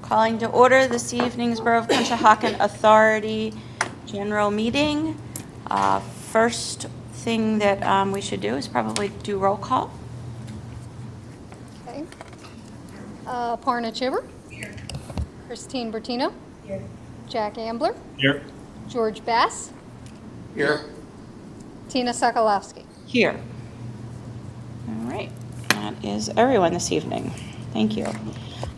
Calling to order this evening's Borough of Conshohocken Authority General Meeting. First thing that we should do is probably do roll call. Okay. Parna Chibber. Here. Christine Bertino. Here. Jack Ambler. Here. George Bass. Here. Tina Sokolowski. Here. All right, that is everyone this evening. Thank you.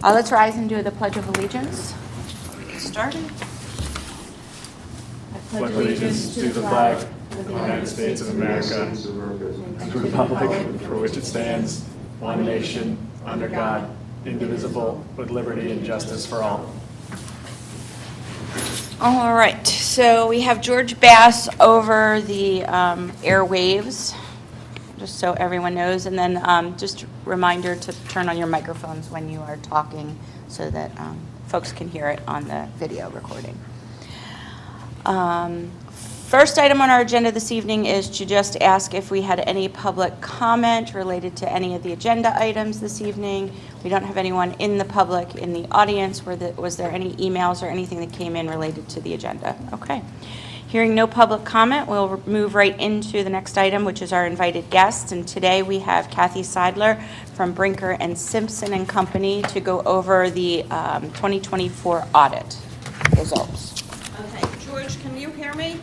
Let's rise and do the Pledge of Allegiance. Get started. I Pledge allegiance to the flag of the United States of America and to the republic for which it stands, one nation, under God, indivisible, with liberty and justice for all. All right, so we have George Bass over the airwaves, just so everyone knows, and then just a reminder to turn on your microphones when you are talking so that folks can hear it on the video recording. First item on our agenda this evening is to just ask if we had any public comment related to any of the agenda items this evening. We don't have anyone in the public in the audience. Was there any emails or anything that came in related to the agenda? Okay. Hearing no public comment, we'll move right into the next item, which is our invited guests. And today we have Kathy Seidler from Brinker and Simpson and Company to go over the 2024 audit results. Okay, George, can you hear me?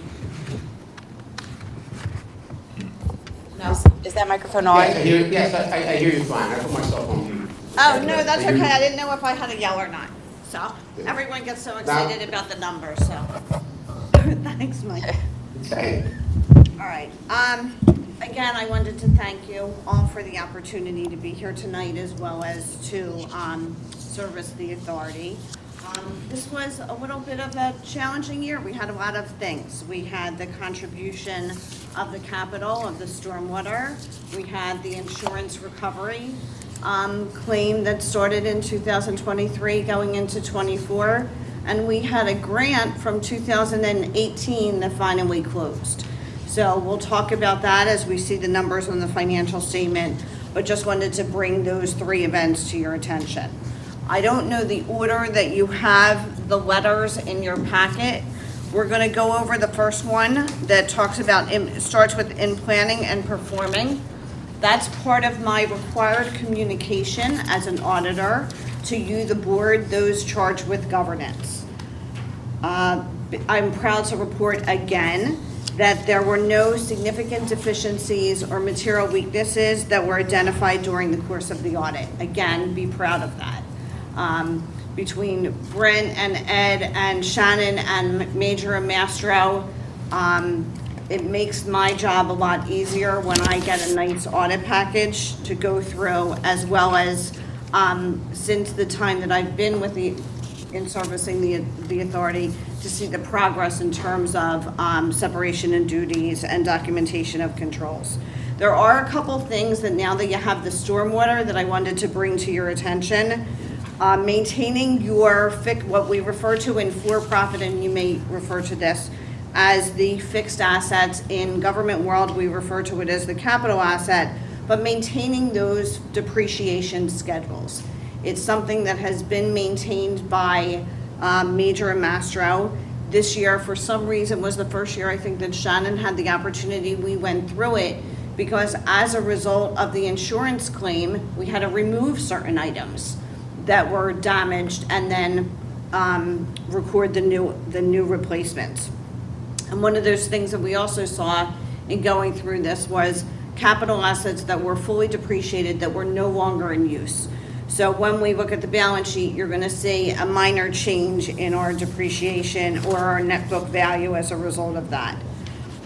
No. Is that microphone on? Yes, I hear you fine. I put myself on mute. Oh, no, that's okay. I didn't know if I had to yell or not. So, everyone gets so excited about the numbers, so. Thanks, Mike. Okay. All right. Again, I wanted to thank you all for the opportunity to be here tonight as well as to service the authority. This was a little bit of a challenging year. We had a lot of things. We had the contribution of the capital of the stormwater. We had the insurance recovery claim that started in 2023 going into 24. And we had a grant from 2018 that finally closed. So we'll talk about that as we see the numbers on the financial statement, but just wanted to bring those three events to your attention. I don't know the order that you have the letters in your packet. We're going to go over the first one that talks about, starts with in planning and performing. That's part of my required communication as an auditor to you, the board, those charged with governance. I'm proud to report again that there were no significant deficiencies or material weaknesses that were identified during the course of the audit. Again, be proud of that. Between Brent and Ed and Shannon and Major and Mastro, it makes my job a lot easier when I get a nice audit package to go through, as well as since the time that I've been with in servicing the authority, to see the progress in terms of separation and duties and documentation of controls. There are a couple things that now that you have the stormwater that I wanted to bring to your attention. Maintaining your what we refer to in for-profit, and you may refer to this as the fixed assets. In government world, we refer to it as the capital asset, but maintaining those depreciation schedules. It's something that has been maintained by Major and Mastro. This year, for some reason, was the first year I think that Shannon had the opportunity. We went through it because as a result of the insurance claim, we had to remove certain items that were damaged and then record the new replacements. And one of those things that we also saw in going through this was capital assets that were fully depreciated that were no longer in use. So when we look at the balance sheet, you're going to see a minor change in our depreciation or our net book value as a result of that.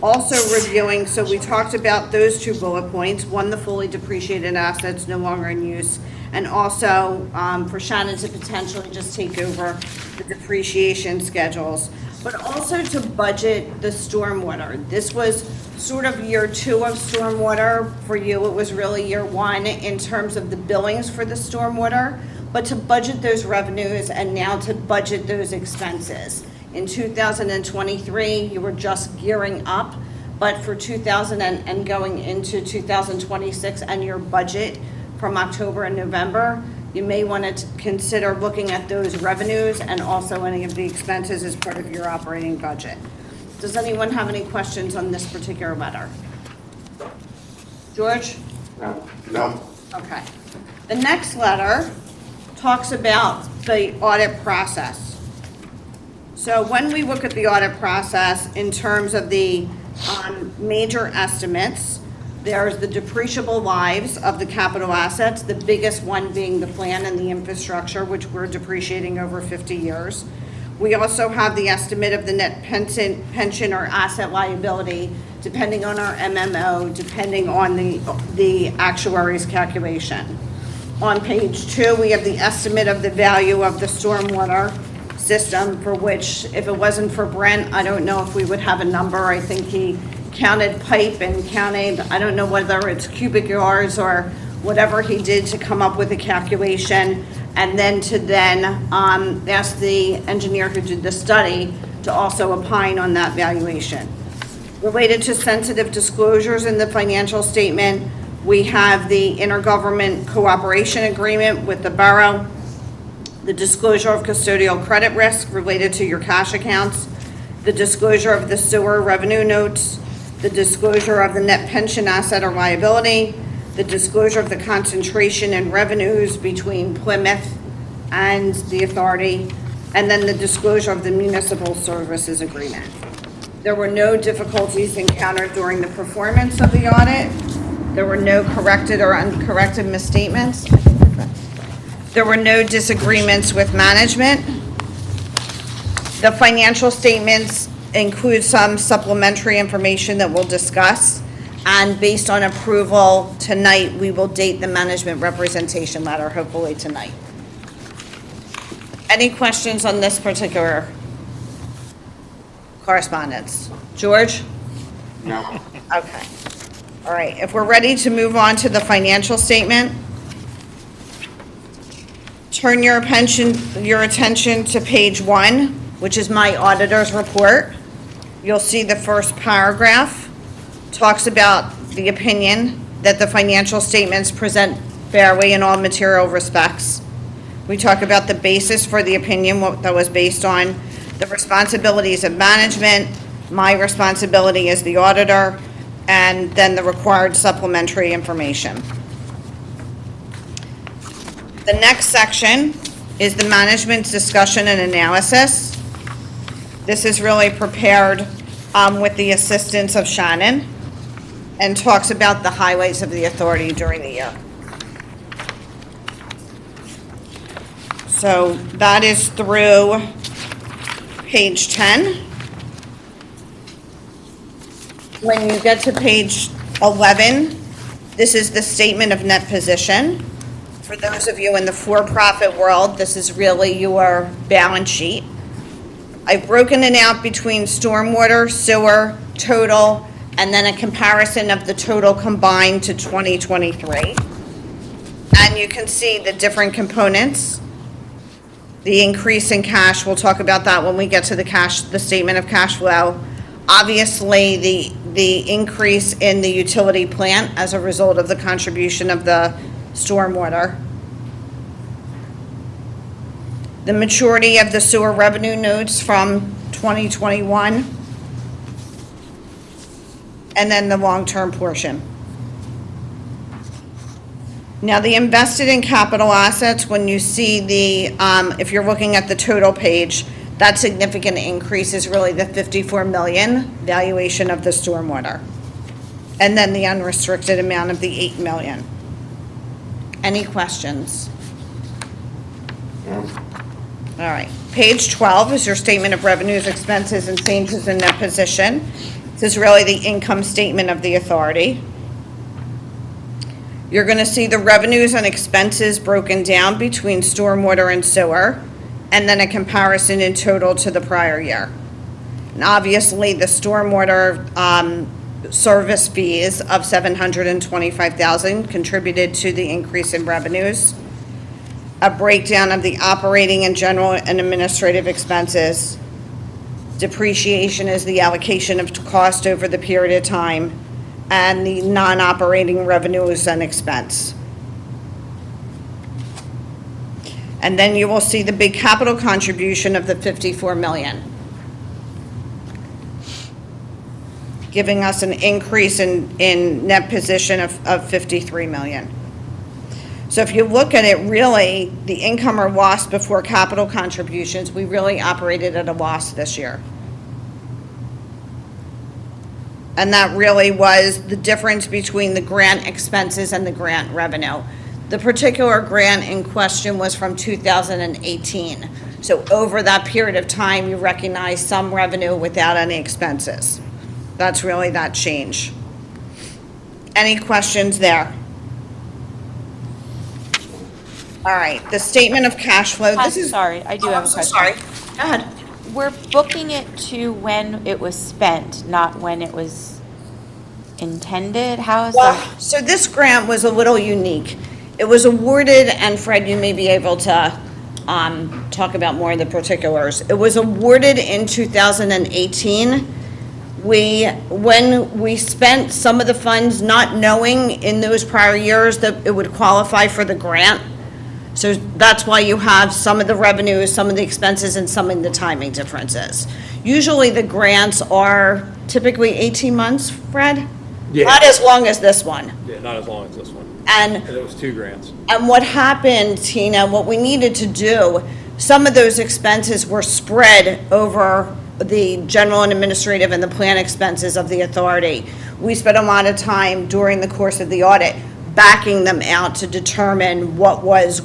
Also reviewing, so we talked about those two bullet points, one, the fully depreciated assets no longer in use, and also for Shannon to potentially just take over the depreciation schedules, but also to budget the stormwater. This was sort of year 2 of stormwater. For you, it was really year 1 in terms of the billings for the stormwater, but to budget those revenues and now to budget those expenses. In 2023, you were just gearing up, but for 2000 and going into 2026 and your budget from October and November, you may want to consider looking at those revenues and also any of the expenses as part of your operating budget. Does anyone have any questions on this particular letter? George? No. No. Okay. The next letter talks about the audit process. So when we look at the audit process in terms of the major estimates, there's the depreciable lives of the capital assets, the biggest one being the plant and the infrastructure, which we're depreciating over 50 years. We also have the estimate of the net pension or asset liability, depending on our MMO, depending on the actuary's calculation. On page 2, we have the estimate of the value of the stormwater system, for which, if it wasn't for Brent, I don't know if we would have a number. I think he counted pipe and counted, I don't know whether it's cubic yards or whatever he did to come up with a calculation, and then to ask the engineer who did the study to also opine on that valuation. Related to sensitive disclosures in the financial statement, we have the intergovernment cooperation agreement with the borough, the disclosure of custodial credit risk related to your cash accounts, the disclosure of the sewer revenue notes, the disclosure of the net pension asset or liability, the disclosure of the concentration in revenues between Plymouth and the authority, and then the disclosure of the municipal services agreement. There were no difficulties encountered during the performance of the audit. There were no corrected or uncorrected misstatements. There were no disagreements with management. The financial statements include some supplementary information that we'll discuss, and based on approval tonight, we will date the management representation letter, hopefully tonight. Any questions on this particular correspondence? George? No. Okay. All right, if we're ready to move on to the financial statement, turn your attention to page 1, which is my auditor's report. You'll see the first paragraph talks about the opinion that the financial statements present fairly in all material respects. We talk about the basis for the opinion, what that was based on, the responsibilities of management, my responsibility as the auditor, and then the required supplementary information. The next section is the management's discussion and analysis. This is really prepared with the assistance of Shannon and talks about the highlights of the authority during the year. So that is through page 10. When you get to page 11, this is the statement of net position. For those of you in the for-profit world, this is really your balance sheet. I've broken it out between stormwater, sewer, total, and then a comparison of the total combined to 2023. And you can see the different components. The increase in cash, we'll talk about that when we get to the statement of cash flow. Obviously, the increase in the utility plant as a result of the contribution of the stormwater. The maturity of the sewer revenue notes from 2021. And then the long-term portion. Now, the invested in capital assets, when you see the, if you're looking at the total page, that significant increase is really the 54 million valuation of the stormwater. And then the unrestricted amount of the 8 million. Any questions? No. All right. Page 12 is your statement of revenues, expenses, and changes in net position. This is really the income statement of the authority. You're going to see the revenues and expenses broken down between stormwater and sewer, and then a comparison in total to the prior year. And obviously, the stormwater service fees of $725,000 contributed to the increase in revenues. A breakdown of the operating and general and administrative expenses. Depreciation is the allocation of cost over the period of time, and the non-operating revenues and expense. And then you will see the big capital contribution of the 54 million. Giving us an increase in net position of 53 million. So if you look at it, really, the income or loss before capital contributions, we really operated at a loss this year. And that really was the difference between the grant expenses and the grant revenue. The particular grant in question was from 2018. So over that period of time, you recognize some revenue without any expenses. That's really that change. Any questions there? All right, the statement of cash flow. I'm This is. sorry, I do Oh, have I'm a so question. sorry. Go ahead. We're booking it to when it was spent, not when it was intended? How is Well, that? so this grant was a little unique. It was awarded, and Fred, you may be able to talk about more of the particulars. It was awarded in 2018. When we spent some of the funds not knowing in those prior years that it would qualify for the grant. So that's why you have some of the revenues, some of the expenses, and some of the timing differences. Usually the grants are typically 18 months, Fred? Yeah. Not as long as this one. Yeah, not as long as this one. And And it was 2 grants. what happened, Tina, what we needed to do, some of those expenses were spread over the general and administrative and the plan expenses of the authority. We spent a lot of time during the course of the audit backing them out to determine what was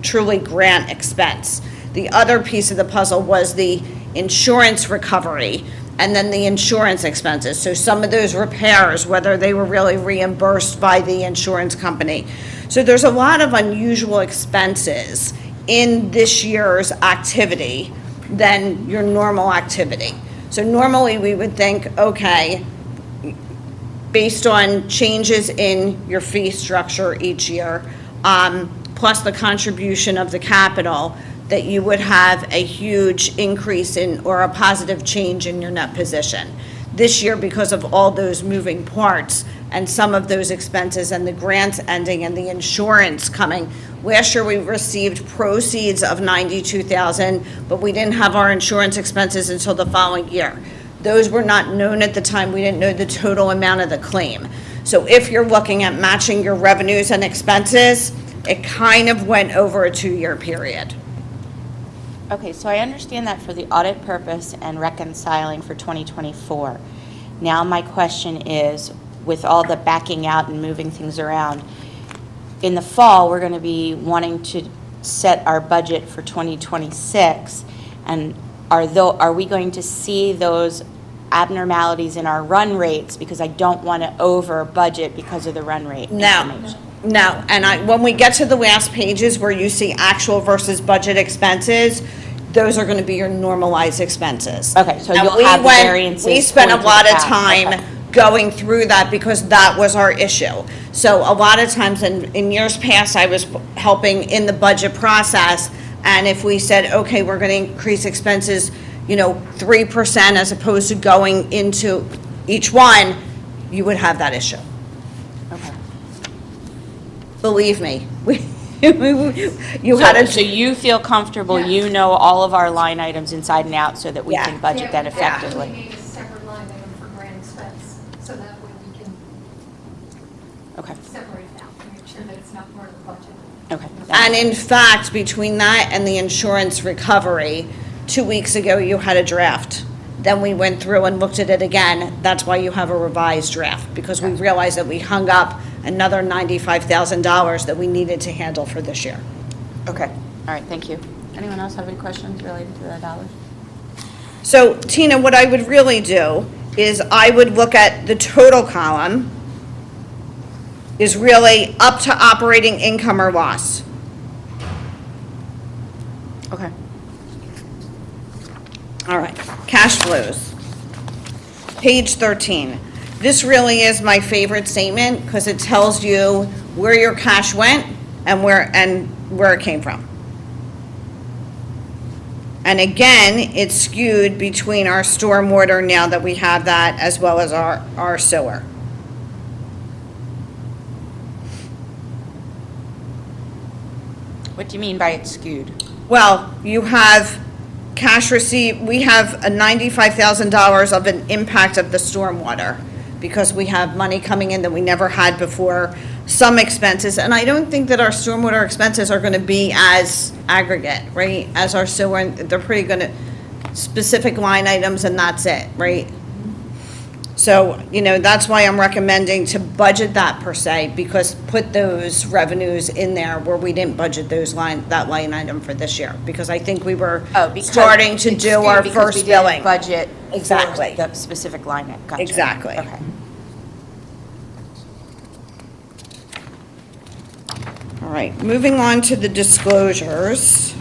truly grant expense. The other piece of the puzzle was the insurance recovery and then the insurance expenses. So some of those repairs, whether they were really reimbursed by the insurance company. So there's a lot of unusual expenses in this year's activity than your normal activity. So normally we would think, okay, based on changes in your fee structure each year, plus the contribution of the capital, that you would have a huge increase in, or a positive change in your net position. This year, because of all those moving parts and some of those expenses and the grants ending and the insurance coming, last year we received proceeds of $92,000, but we didn't have our insurance expenses until the following year. Those were not known at the time. We didn't know the total amount of the claim. So if you're looking at matching your revenues and expenses, it kind of went over a 2-year period. Okay, so I understand that for the audit purpose and reconciling for 2024. Now my question is, with all the backing out and moving things around, in the fall, we're going to be wanting to set our budget for 2026, and are we going to see those abnormalities in our run rates? Because I don't want to over budget because of the run rate information. No, and when we get to the last pages where you see actual versus budget expenses, those are going to be your normalized expenses. Okay, so And you'll have the variances. We spent a pointed lot of out. time Okay. going through that because that was our issue. So a lot of times in years past, I was helping in the budget process, and if we said, okay, we're going to increase expenses, 3% as opposed to going into each one, you would have that issue. Okay. Believe me, you had a. So you feel comfortable, you know all of our line items inside and out so that we Yeah. can budget that We effectively? need a separate line item for grant expense, so that way we can Okay, separate it out, make sure that it's not part of the budget. okay. And in fact, between that and the insurance recovery, 2 weeks ago, you had a draft. Then we went through and looked at it again. That's why you have a revised draft, because we realized that we hung up another $95,000 that we needed to handle for this year. Okay, all right, thank you. Anyone else have any questions related to the dollars? So Tina, what I would really do is I would look at the total column is really up to operating income or loss. Okay. All right, cash flows. Page 13. This really is my favorite statement because it tells you where your cash went and where it came from. And again, it's skewed between our stormwater now that we have that as well as our sewer. What do you mean by it's skewed? Well, you have cash receipt, we have a $95,000 of an impact of the stormwater because we have money coming in that we never had before, some expenses, and I don't think that our stormwater expenses are gonna be as aggregate, right? As our sewer, they're pretty gonna, specific line items and that's it, right? So, that's why I'm recommending to budget that per se, because put those revenues in there where we didn't budget that line item for this year, because I think we were Because starting to it's do skewed our because first we didn't billing. budget for Exactly. the specific line item. Gotcha. Exactly. Okay. All right, moving on to the disclosures.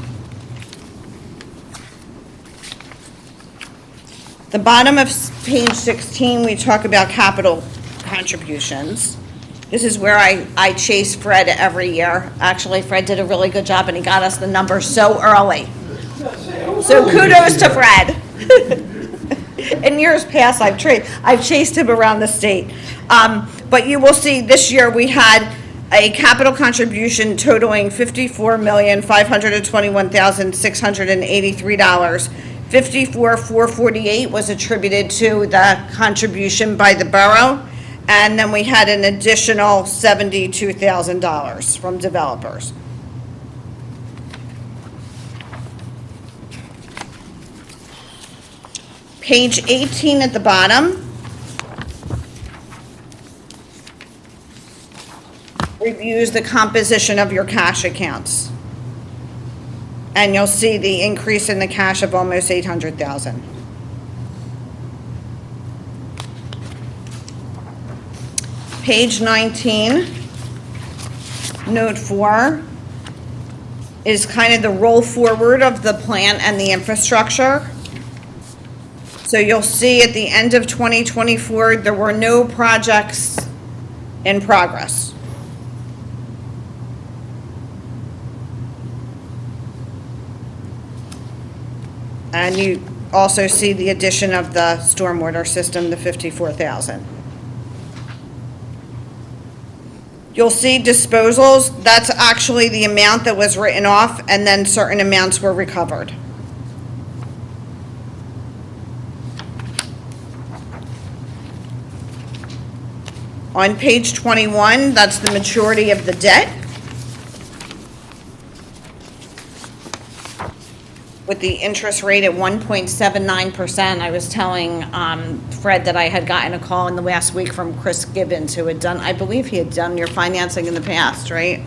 The bottom of page 16, we talk about capital contributions. This is where I chase Fred every year. Actually, Fred did a really good job, and he got us the numbers so early. So kudos to Fred. In years past, I've chased him around the state. But you will see this year we had a capital contribution totaling $54,521,683. $54,448 was attributed to the contribution by the borough, and then we had an additional $72,000 from developers. Page 18 at the bottom reviews the composition of your cash accounts. And you'll see the increase in the cash of almost $800,000. Page 19, note 4, is kind of the roll forward of the plan and the infrastructure. So you'll see at the end of 2024, there were no projects in progress. And you also see the addition of the stormwater system, the 54,000. You'll see disposals, that's actually the amount that was written off, and then certain amounts were recovered. On page 21, that's the maturity of the debt, with the interest rate at 1.79%. I was telling Fred that I had gotten a call in the last week from Chris Gibbons, who had done, I believe he had done your financing in the past, right?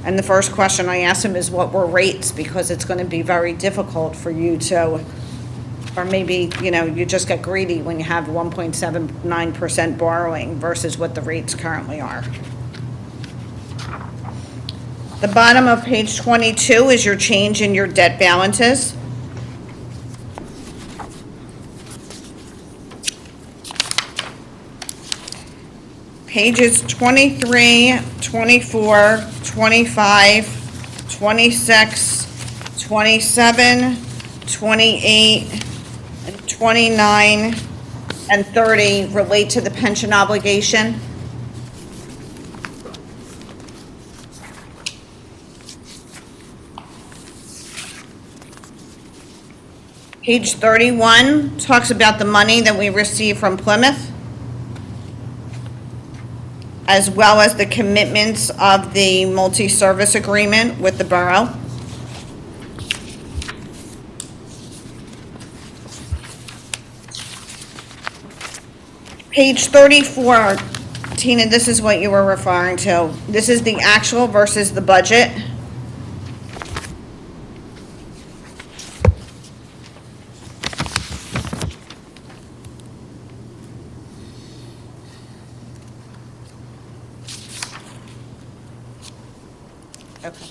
And the first question I asked him is, what were rates? Because it's going to be very difficult for you to, or maybe, you just get greedy when you have 1.79% borrowing versus what the rates currently are. The bottom of page 22 is your change in your debt balances. Pages 23, 24, 25, 26, 27, 28, and 29, and 30 relate to the pension obligation. Page 31 talks about the money that we receive from Plymouth, as well as the commitments of the multi-service agreement with the borough. Page 34, Tina, this is what you were referring to. This is the actual versus the budget. Okay.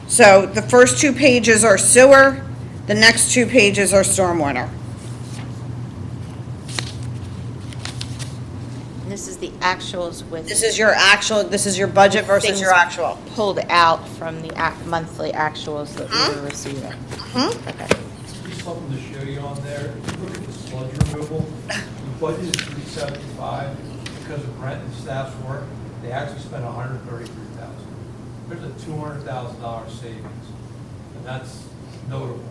So the first 2 pages are sewer, the next 2 pages are stormwater. And this is the actuals with. This is your actual, this is your budget versus your things actual. Pulled out from the monthly actuals that we were receiving. Okay. Just something to show you on there, if you look at the sludge removal, the budget is $375 because of Brent and staff's work. they actually spent $133,000. There's a $200,000 savings, and that's notable.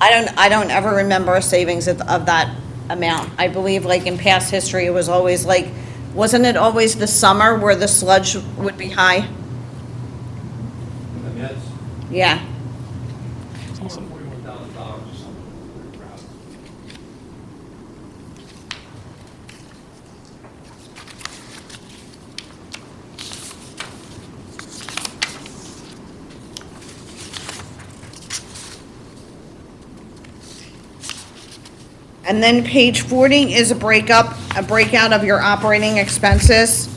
I don't ever remember a savings of that amount. I believe like in past history, it was always like, wasn't it always the summer where the sludge would be high? I mean, that's Yeah. Awesome. $241,000, pretty proud. And then page 40 is a breakout of your operating expenses.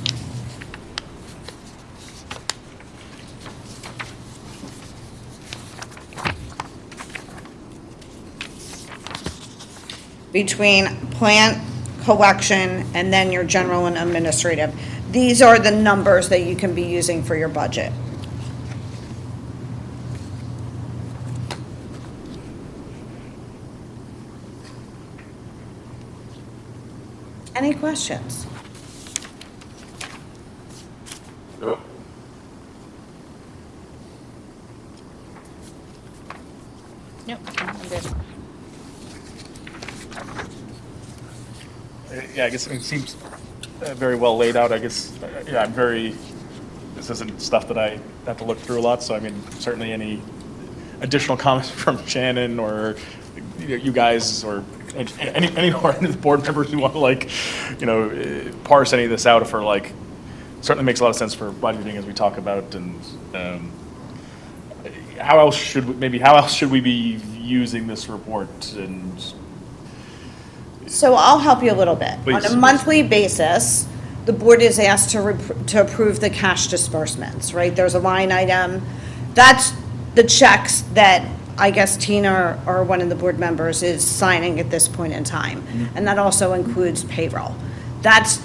Between plant, collection, and then your general and administrative. These are the numbers that you can be using for your budget. Any questions? Nope. Nope, I'm good. Yeah, I guess it seems very well laid out. I guess, yeah, this isn't stuff that I have to look through a lot, so I mean, certainly any additional comments from Shannon or you guys or any more of the board members who want to parse any of this out for certainly makes a lot of sense for budgeting as we talk about, and how else should we be using this report? And So I'll help you a little bit. Please. On a monthly basis, the board is asked to approve the cash disbursements, right? There's a line item. That's the checks that I guess Tina or one of the board members is signing at this point in time. And that also includes payroll. That's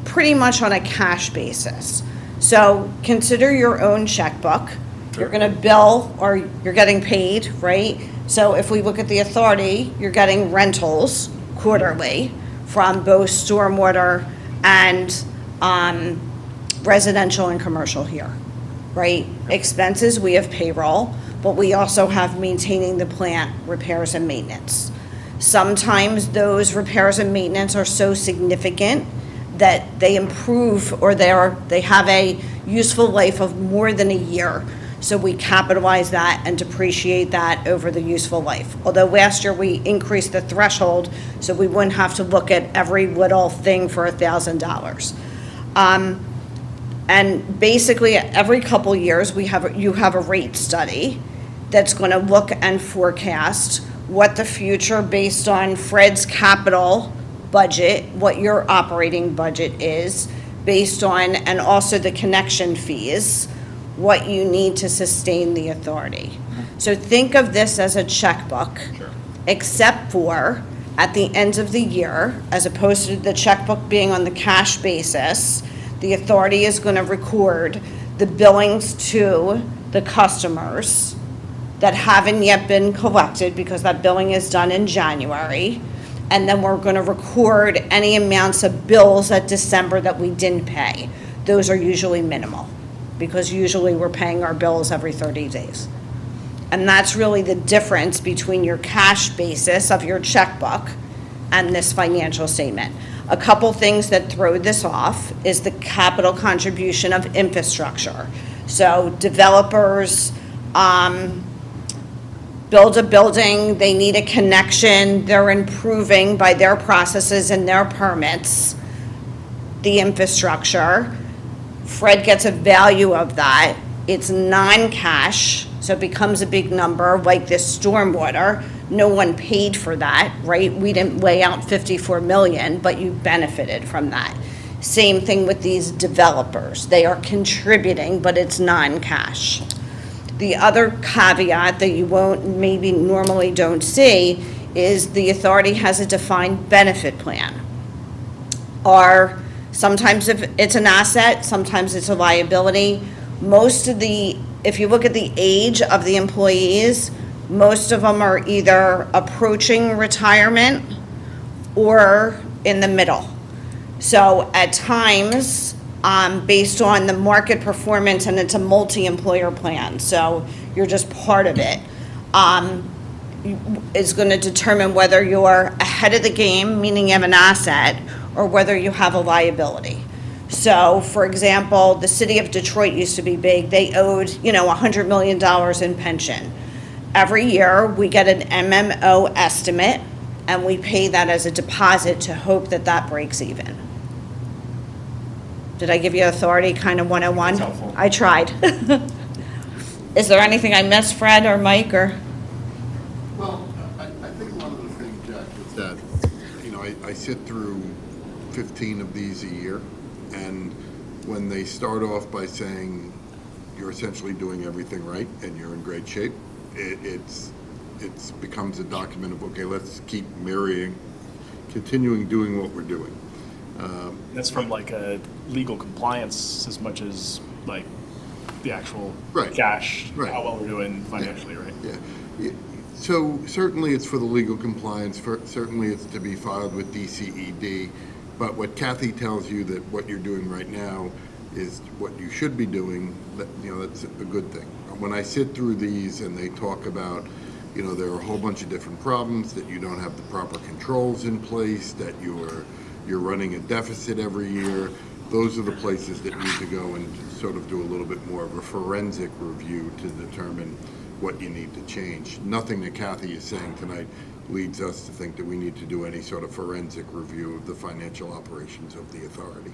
pretty much on a cash basis. So consider your own checkbook. You're gonna bill or you're getting paid, right? So if we look at the authority, you're getting rentals quarterly from both stormwater and residential and commercial here, right? Expenses, we have payroll, but we also have maintaining the plant, repairs and maintenance. Sometimes those repairs and maintenance are so significant that they improve or they have a useful life of more than a year. So we capitalize that and depreciate that over the useful life. Although last year we increased the threshold, so we wouldn't have to look at every little thing for $1,000. And basically, every couple years, you have a rate study that's going to look and forecast what the future, based on Fred's capital budget, what your operating budget is, based on, and also the connection fees, what you need to sustain the authority. So think of this as a checkbook, except for at the end of the year, as opposed to the checkbook being on the cash basis, the authority is going to record the billings to the customers that haven't yet been collected because that billing is done in January. And then we're going to record any amounts of bills at December that we didn't pay. Those are usually minimal because usually we're paying our bills every 30 days. And that's really the difference between your cash basis of your checkbook and this financial statement. A couple things that throw this off is the capital contribution of infrastructure. So developers build a building, they need a connection, they're improving by their processes and their permits, the infrastructure. Fred gets a value of that. It's non-cash, so it becomes a big number, like this stormwater. No one paid for that, right? We didn't lay out 54 million, but you benefited from that. Same thing with these developers. They are contributing, but it's non-cash. The other caveat that you maybe normally don't see is the authority has a defined benefit plan. Or sometimes if it's an asset, sometimes it's a liability. If you look at the age of the employees, most of them are either approaching retirement or in the middle. So at times, based on the market performance, and it's a multi-employer plan, so you're just part of it. Is going to determine whether you're ahead of the game, meaning you have an asset, or whether you have a liability. So, for example, the city of Detroit used to be big. They owed, $100 million in pension. Every year, we get an MMO estimate, and we pay that as a deposit to hope that that breaks even. Did I give you authority, kind of 101? That's helpful. I tried. Is there anything I missed, Fred or Mike, or? Well, I think one of the things, Jack, is that, I sit through 15 of these a year, and when they start off by saying you're essentially doing everything right and you're in great shape, it becomes a document of, okay, let's keep continuing doing what we're doing. That's from like a legal compliance as much as like the actual Right. cash, Right. how well we're doing financially, right? Yeah. So certainly it's for the legal compliance, certainly it's to be filed with DCED, but what Kathy tells you that what you're doing right now is what you should be doing, that's a good thing. When I sit through these and they talk about, there are a whole bunch of different problems, that you don't have the proper controls in place, that you're running a deficit every year, those are the places that need to go and sort of do a little bit more of a forensic review to determine what you need to change. Nothing that Kathy is saying tonight leads us to think that we need to do any sort of forensic review of the financial operations of the authority.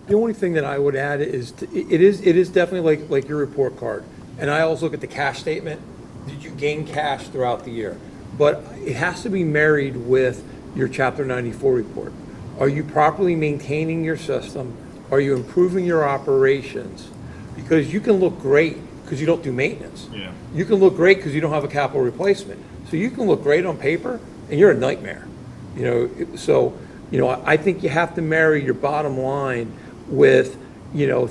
The only thing that I would add is, it is definitely like your report card. And I also look at the cash statement. Did you gain cash throughout the year? But it has to be married with your Chapter 94 report. Are you properly maintaining your system? Are you improving your operations? Because you can look great because you don't do maintenance. Yeah. You can look great because you don't have a capital replacement. So you can look great on paper and you're a nightmare. I think you have to marry your bottom line with,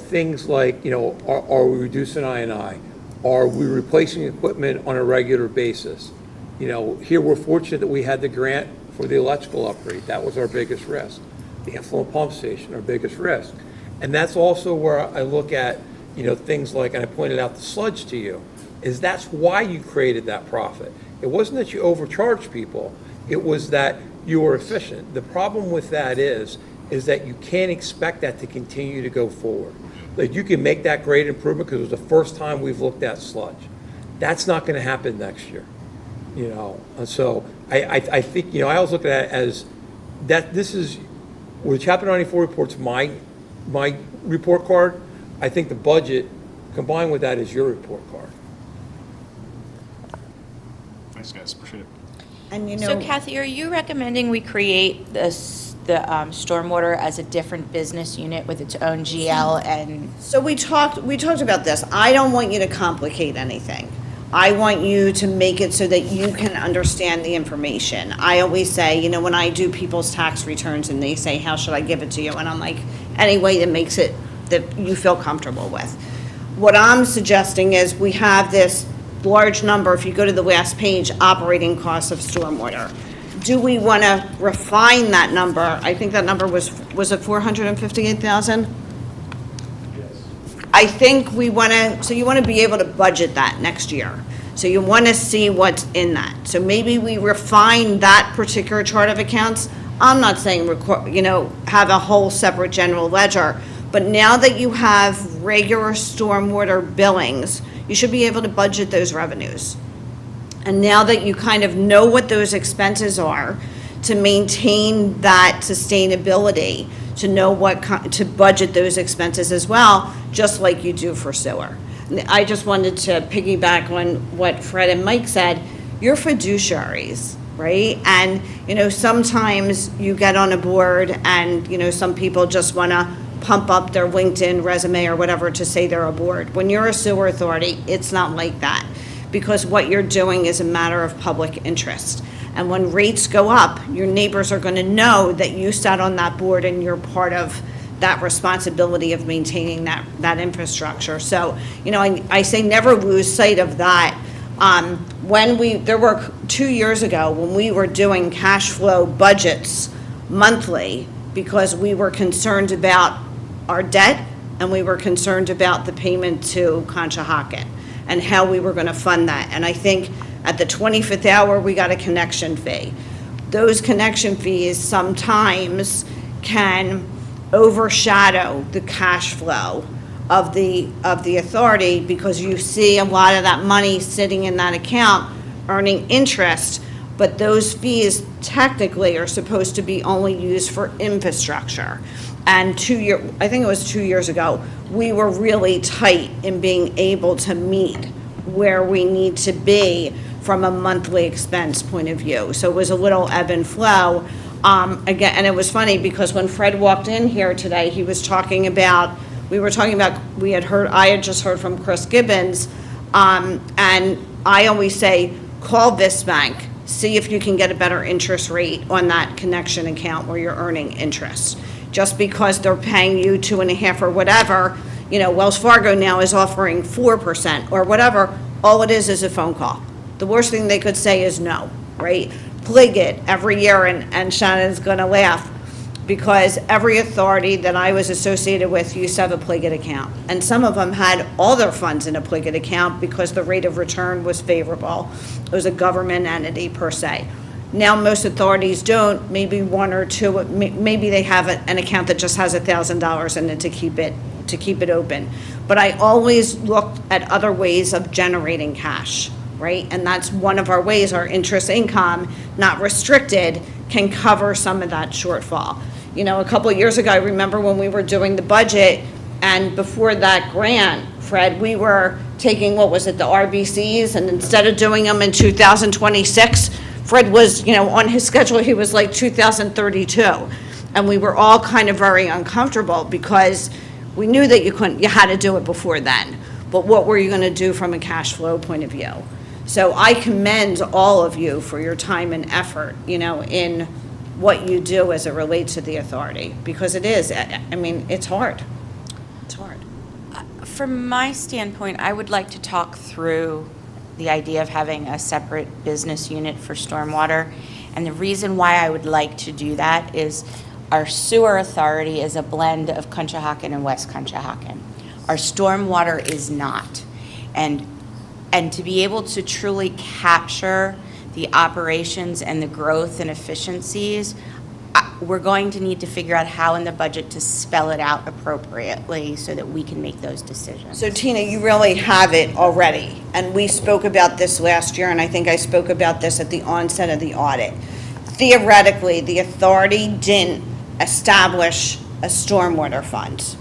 things like, are we reducing I&I? Are we replacing equipment on a regular basis? Here we're fortunate that we had the grant for the electrical upgrade. That was our biggest risk. The influent pump station, our biggest risk. And that's also where I look at, things like, and I pointed out the sludge to you, is that's why you created that profit. It wasn't that you overcharged people, it was that you were efficient. The problem with that is that you can't expect that to continue to go forward. Like, you can make that great improvement because it was the first time we've looked at sludge. That's not going to happen next year, And so I think, I always look at it as that this is, where Chapter 94 report's my report card, I think the budget combined with that is your report card. Thanks, guys, appreciate it. And So Kathy, are you recommending we create the stormwater as a different business unit with its own GL and? So we talked about this. I don't want you to complicate anything. I want you to make it so that you can understand the information. I always say, when I do people's tax returns and they say, how should I give it to you? And I'm like, any way that makes it that you feel comfortable with. What I'm suggesting is we have this large number, if you go to the last page, operating costs of stormwater. Do we want to refine that number? I think that number was it 458,000? I think we want to, so you want to be able to budget that next year. So you want to see what's in that. So maybe we refine that particular chart of accounts. I'm not saying, have a whole separate general ledger, but now that you have regular stormwater billings, you should be able to budget those revenues. And now that you kind of know what those expenses are, to maintain that sustainability, to know to budget those expenses as well, just like you do for sewer. And I just wanted to piggyback on what Fred and Mike said. You're fiduciaries, right? And, sometimes you get on a board and, some people just want to pump up their LinkedIn resume or whatever to say they're a board. When you're a sewer authority, it's not like that, because what you're doing is a matter of public interest. And when rates go up, your neighbors are going to know that you sat on that board and you're part of that responsibility of maintaining that infrastructure. So, I say never lose sight of that. There were 2 years ago when we were doing cash flow budgets monthly, because we were concerned about our debt and we were concerned about the payment to Conshohocken and how we were going to fund that. And I think at the 25th hour, we got a connection fee. Those connection fees sometimes can overshadow the cash flow of the authority, because you see a lot of that money sitting in that account earning interest, but those fees technically are supposed to be only used for infrastructure. And I think it was 2 years ago, we were really tight in being able to meet where we need to be from a monthly expense point of view. So it was a little ebb and flow. Again, and it was funny because when Fred walked in here today, we had just heard from Chris Gibbons, and I always say, call this bank, see if you can get a better interest rate on that connection account where you're earning interest. Just because they're paying you 2.5% or whatever, Wells Fargo now is offering 4% or whatever, all it is a phone call. The worst thing they could say is no, right? Pliget every year, and Shannon's gonna laugh, because every authority that I was associated with used to have a Pliget account. And some of them had all their funds in a Pliget account because the rate of return was favorable. It was a government entity per se. Now most authorities don't, maybe one or two, maybe they have an account that just has $1,000 in it to keep it open. But I always looked at other ways of generating cash, right? And that's one of our ways. Our interest income, not restricted, can cover some of that shortfall. A couple of years ago, I remember when we were doing the budget, and before that grant, Fred, we were taking, the RBCs, and instead of doing them in 2026, Fred was, on his schedule, he was like 2032. And we were all kind of very uncomfortable because we knew that you had to do it before then. But what were you going to do from a cash flow point of view? So I commend all of you for your time and effort, in what you do as it relates to the authority, because it is, it's hard. It's hard. From my standpoint, I would like to talk through the idea of having a separate business unit for stormwater. And the reason why I would like to do that is our sewer authority is a blend of Conshohocken and West Conshohocken. Our stormwater is not. And to be able to truly capture the operations and the growth and efficiencies, we're going to need to figure out how in the budget to spell it out appropriately so that we can make those decisions. So Tina, you really have it already. And we spoke about this last year, and I think I spoke about this at the onset of the audit. Theoretically, the authority didn't establish a stormwater fund.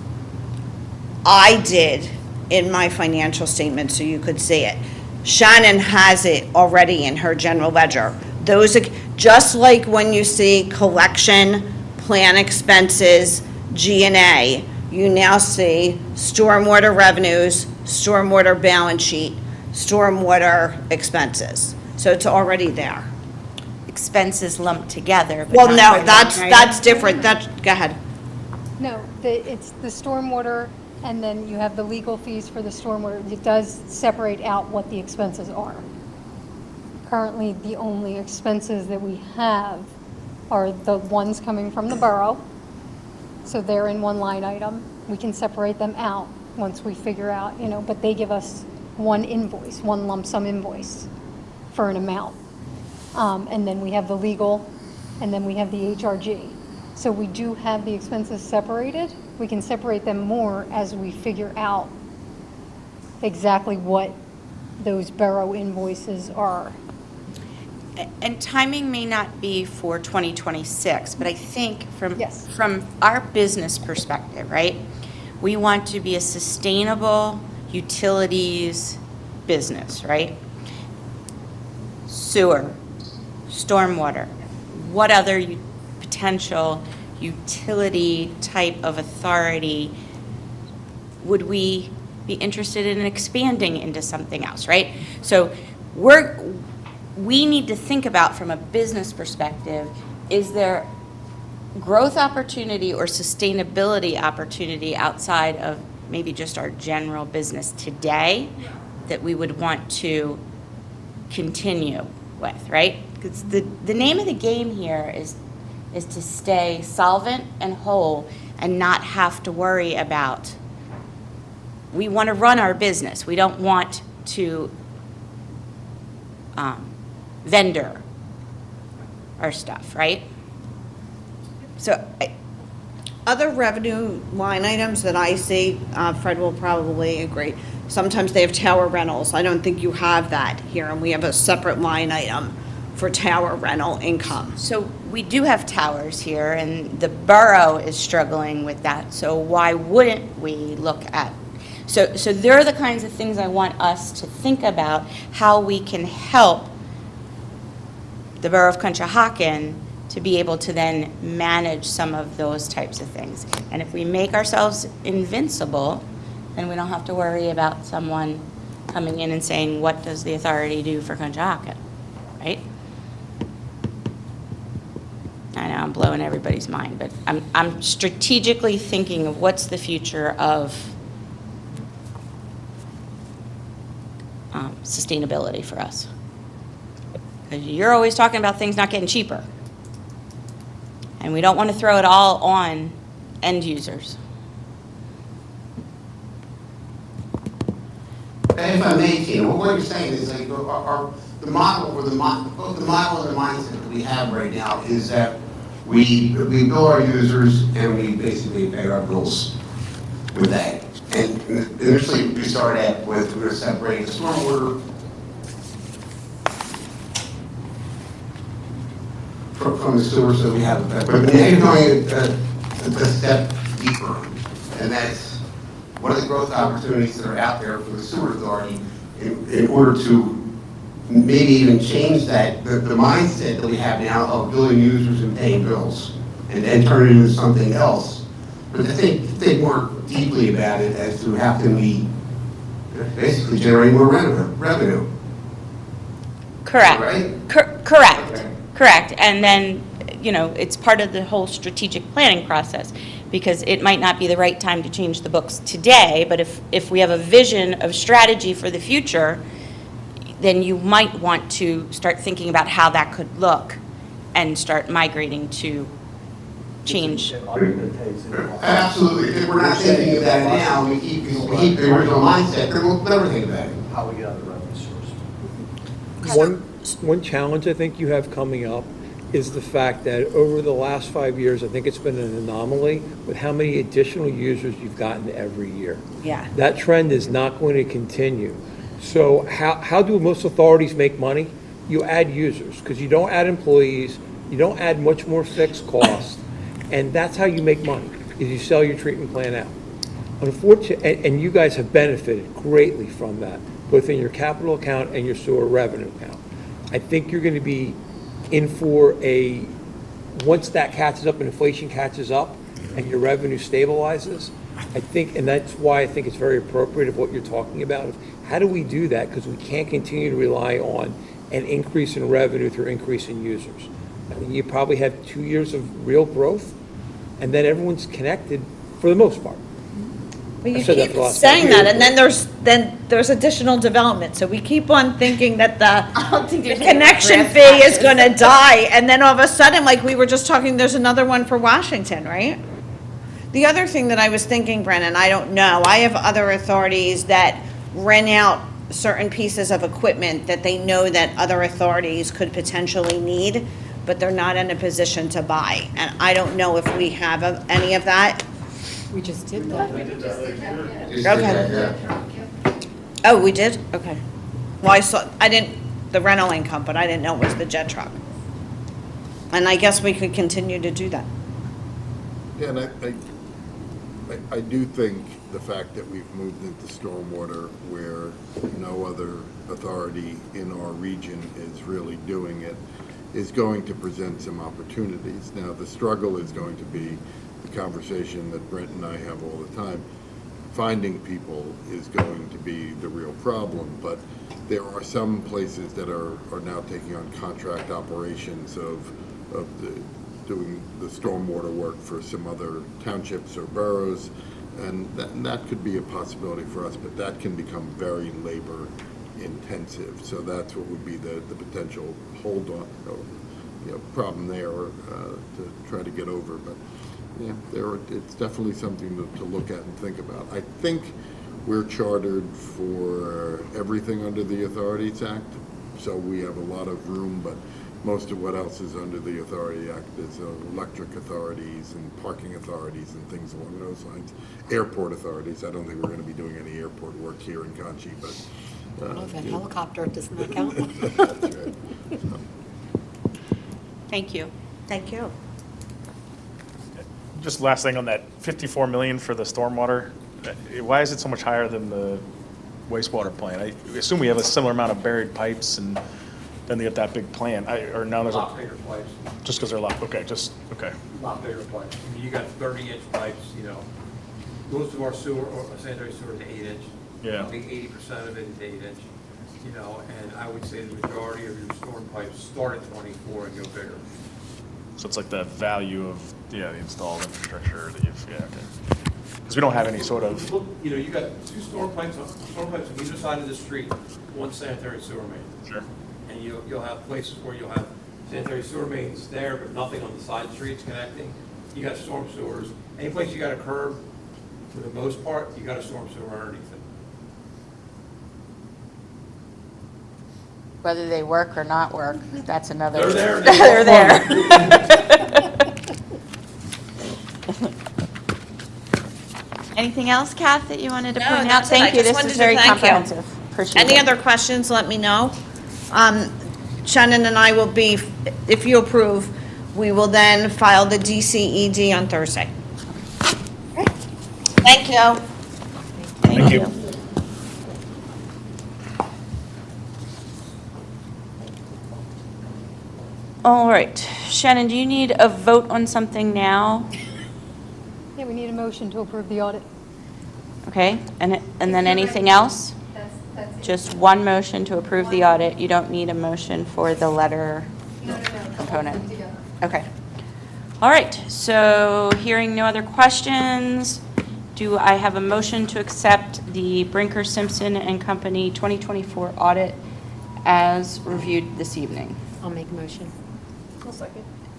I did in my financial statement so you could see it. Shannon has it already in her general ledger. Those, just like when you see collection, plan expenses, G&A, you now see stormwater revenues, stormwater balance sheet, stormwater expenses. So it's already there. Expenses lumped together. But Well, not no, for that's different. Go ahead. No, it's the stormwater, and then you have the legal fees for the stormwater. It does separate out what the expenses are. Currently, the only expenses that we have are the ones coming from the borough. So they're in one line item. We can separate them out once we figure out, but they give us one invoice, one lump sum invoice for an amount. And then we have the legal, and then we have the HRG. So we do have the expenses separated. We can separate them more as we figure out exactly what those borough invoices are. And timing may not be for 2026, but I think Yes. from our business perspective, right? We want to be a sustainable utilities business, right? Sewer, stormwater, what other potential utility type of authority would we be interested in expanding into something else, right? So we need to think about, from a business perspective, is there growth opportunity or sustainability opportunity outside of maybe just our general business today that we would want to continue with, right? Because the name of the game here is is to stay solvent and whole and not have to worry about, we want to run our business. We don't want to vendor our stuff, right? So, Other revenue line items that I see, Fred will probably agree, sometimes they have tower rentals. I don't think you have that here, and we have a separate line item for tower rental income. so we do have towers here, and the borough is struggling with that, so why wouldn't we look at? So there are the kinds of things I want us to think about, how we can help the Borough of Conshohocken to be able to then manage some of those types of things. And if we make ourselves invincible, then we don't have to worry about someone coming in and saying, what does the authority do for Conshohocken, right? I know I'm blowing everybody's mind, but I'm strategically thinking of what's the future of sustainability for us. Because you're always talking about things not getting cheaper. And we don't want to throw it all on end users. And if I may, Tina, what you're saying is like the model and the mindset that we have right now is that we bill our users and we basically pay our bills with that. And initially we started out with, we're separating the stormwater from the sewer, so we have that. But now you're going a step deeper, and that's one of the growth opportunities that are out there for the sewer authority in order to maybe even change that, the mindset that we have now of billing users and paying bills, and then turn it into something else. But I think more deeply about it as to how can we basically generate more revenue. Correct. Right? Correct. Okay. Correct. And then, it's part of the whole strategic planning process, because it might not be the right time to change the books today, but if we have a vision of strategy for the future, then you might want to start thinking about how that could look and start migrating to change. Absolutely. If we're not thinking about it now, we keep the original mindset, then we'll never think about it. How we get on the revenue source. One challenge I think you have coming up is the fact that over the last 5 years, I think it's been an anomaly with how many additional users you've gotten every year. Yeah. That trend is not going to continue. So how do most authorities make money? You add users, because you don't add employees, you don't add much more fixed cost, and that's how you make money, is you sell your treatment plan out. Unfortunately, and you guys have benefited greatly from that, both in your capital account and your sewer revenue account. I think you're going to be in for once that catches up and inflation catches up and your revenue stabilizes, I think, and that's why I think it's very appropriate of what you're talking about. How do we do that? Because we can't continue to rely on an increase in revenue through increase in users. I think you probably have 2 years of real growth, and then everyone's connected for the most part. But you I've said that keep for the last saying 5 that, years. and then there's additional development. So we keep on thinking that the there's any connection grass fee is patches. going to die, and then all of a sudden, like we were just talking, there's another one for Washington, right? The other thing that I was thinking, Brennan, I don't know, I have other authorities that rent out certain pieces of equipment that they know that other authorities could potentially need, but they're not in a position to buy. And I don't know if we have any of that. We just did that. Oh, we did? Okay. Well, I didn't, the rental income, but I didn't know it was the jet truck. And I guess we could continue to do that. Yeah, and I do think the fact that we've moved into stormwater where no other authority in our region is really doing it is going to present some opportunities. Now, the struggle is going to be the conversation that Brent and I have all the time. Finding people is going to be the real problem, but there are some places that are now taking on contract operations of doing the stormwater work for some other townships or boroughs, and that could be a possibility for us, but that can become very labor intensive. So that's what would be the potential hold on, problem there to try to get over. But yeah, it's definitely something to look at and think about. I think we're chartered for everything under the Authorities Act, so we have a lot of room, but most of what else is under the Authority Act is electric authorities and parking authorities and things along those lines. Airport authorities. I don't think we're going to be doing any airport work here in Conchi, but. Oh, the helicopter, doesn't that count? That's right. Thank you. Thank you. Just last thing on that 54 million for the stormwater, why is it so much higher than the wastewater plant? I assume we have a similar amount of buried pipes and then they have that big plant, or now there's Lot a, bigger pipes, just because they're locked, okay, okay. lot bigger pipes. I mean, you got 30-inch pipes, you know. Most of our sewer, or sanitary sewer is 8-inch. Yeah. I think 80% of it is 8-inch, you know, and I would say the majority of your storm pipes start at 24 and go bigger. So it's like the value of, the installed infrastructure that you've, okay. Because we don't have any sort of, Look, you know, you got two storm pipes on either side of the street, one sanitary sewer main. sure, And you'll have places where you'll have sanitary sewer mains there, but nothing on the side streets connecting. You got storm sewers. Any place you got a curb, for the most part, you got a storm sewer underneath it. Whether they work or not work, that's another. They're there. They're there. Anything else, Kath, that you wanted to No, point out? that's it. I Thank you, just this wanted was to very thank you. comprehensive. Appreciate it. Any other questions, let me know. Shannon and I will be, if you approve, we will then file the DCED on Thursday. Thank you. Thank you. All right, Shannon, do you need a vote on something now? Yeah, we need a motion to approve the audit. Okay, and then anything else? That's it. Just one motion to approve the audit. You don't need a motion for the letter component. Together. Okay. All right, so hearing no other questions, do I have a motion to accept the Brinker, Simpson and Company 2024 audit as reviewed this evening? I'll make a motion.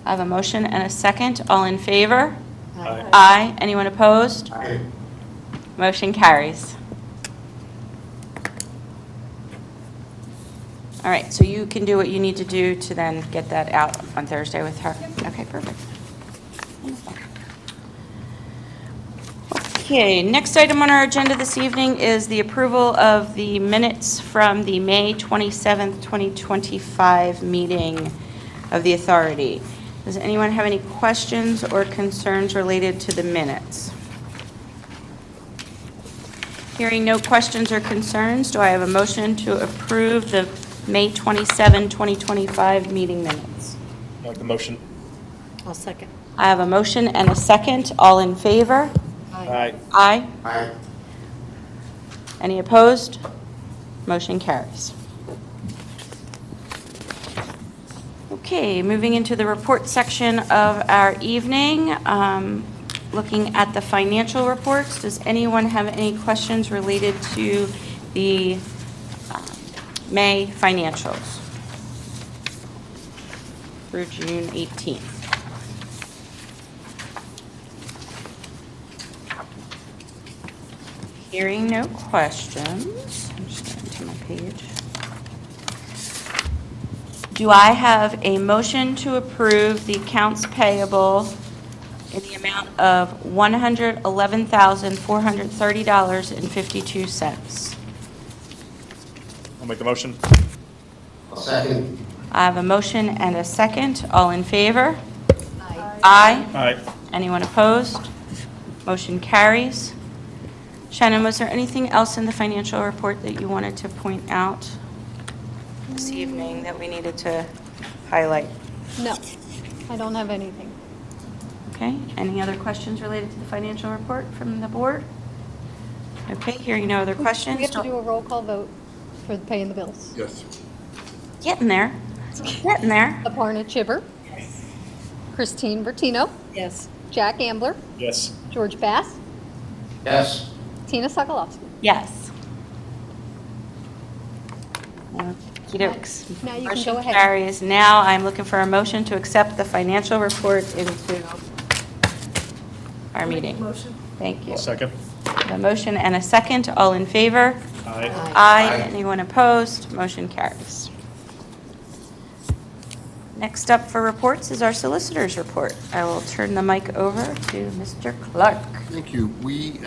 I have a motion and a second. All in favor? Aye. Aye. Anyone opposed? Aye. Motion carries. All right, so you can do what you need to do to then get that out on Thursday with her? Okay, perfect. Wonderful. Okay, next item on our agenda this evening is the approval of the minutes from the May 27th, 2025 meeting of the authority. Does anyone have any questions or concerns related to the minutes? Hearing no questions or concerns, do I have a motion to approve the May 27, 2025 meeting minutes? I like the motion. I'll second. I have a motion and a second. All in favor? Aye. Aye. Aye. Any opposed? Motion carries. Okay, moving into the report section of our evening, looking at the financial reports. Does anyone have any questions related to the May financials through June 18th? Hearing no questions, I'm just getting to my page. Do I have a motion to approve the accounts payable in the amount of $111,430.52? I'll make the motion. I'll second. I have a motion and a second. All in favor? Aye. Aye. Anyone opposed? Motion carries. Shannon, was there anything else in the financial report that you wanted to point out this evening that we needed to highlight? No, I don't have anything. Okay, any other questions related to the financial report from the board? Okay, hearing no other questions. We have to do a roll call vote for paying the bills. Yes. Getting there, getting there. Aparna Chibber. Christine Bertino. Yes. Jack Ambler. Yes. George Bass. Yes. Tina Sokolovsky. Yes. Okey-dokes. Now you can Motion go ahead. carries. Now I'm looking for a motion to accept the financial report into our meeting. Motion. Thank you. Second. A motion and a second. All in favor? Aye. Aye. Anyone opposed? Motion carries. Next up for reports is our solicitor's report. I will turn the mic over to Mr. Clark. Thank you. We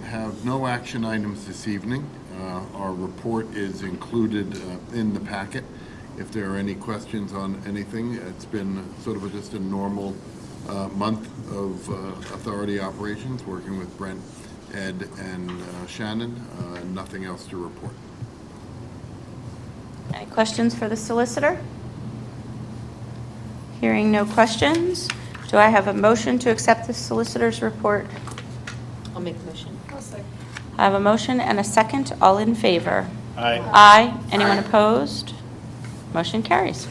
have no action items this evening. Our report is included in the packet. If there are any questions on anything, it's been sort of just a normal month of authority operations, working with Brent, Ed, and Shannon. Nothing else to report. Any questions for the solicitor? Hearing no questions, do I have a motion to accept the solicitor's report? I'll make the motion. I have a motion and a second. All in favor? Aye. Aye. Anyone opposed? Motion carries.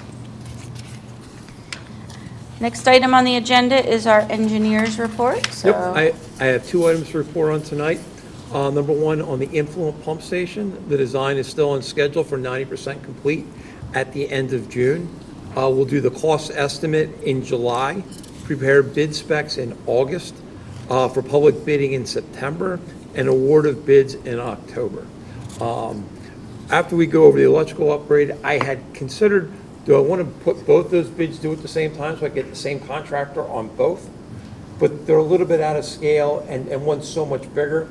Next item on the agenda is our engineer's report. So Yep, I have two items to report on tonight. Number one, on the influent pump station, the design is still on schedule for 90% complete at the end of June. We'll do the cost estimate in July, prepare bid specs in August, for public bidding in September, and award of bids in October. After we go over the electrical upgrade, I had considered, do I want to put both those bids due at the same time so I get the same contractor on both? But they're a little bit out of scale, and one's so much bigger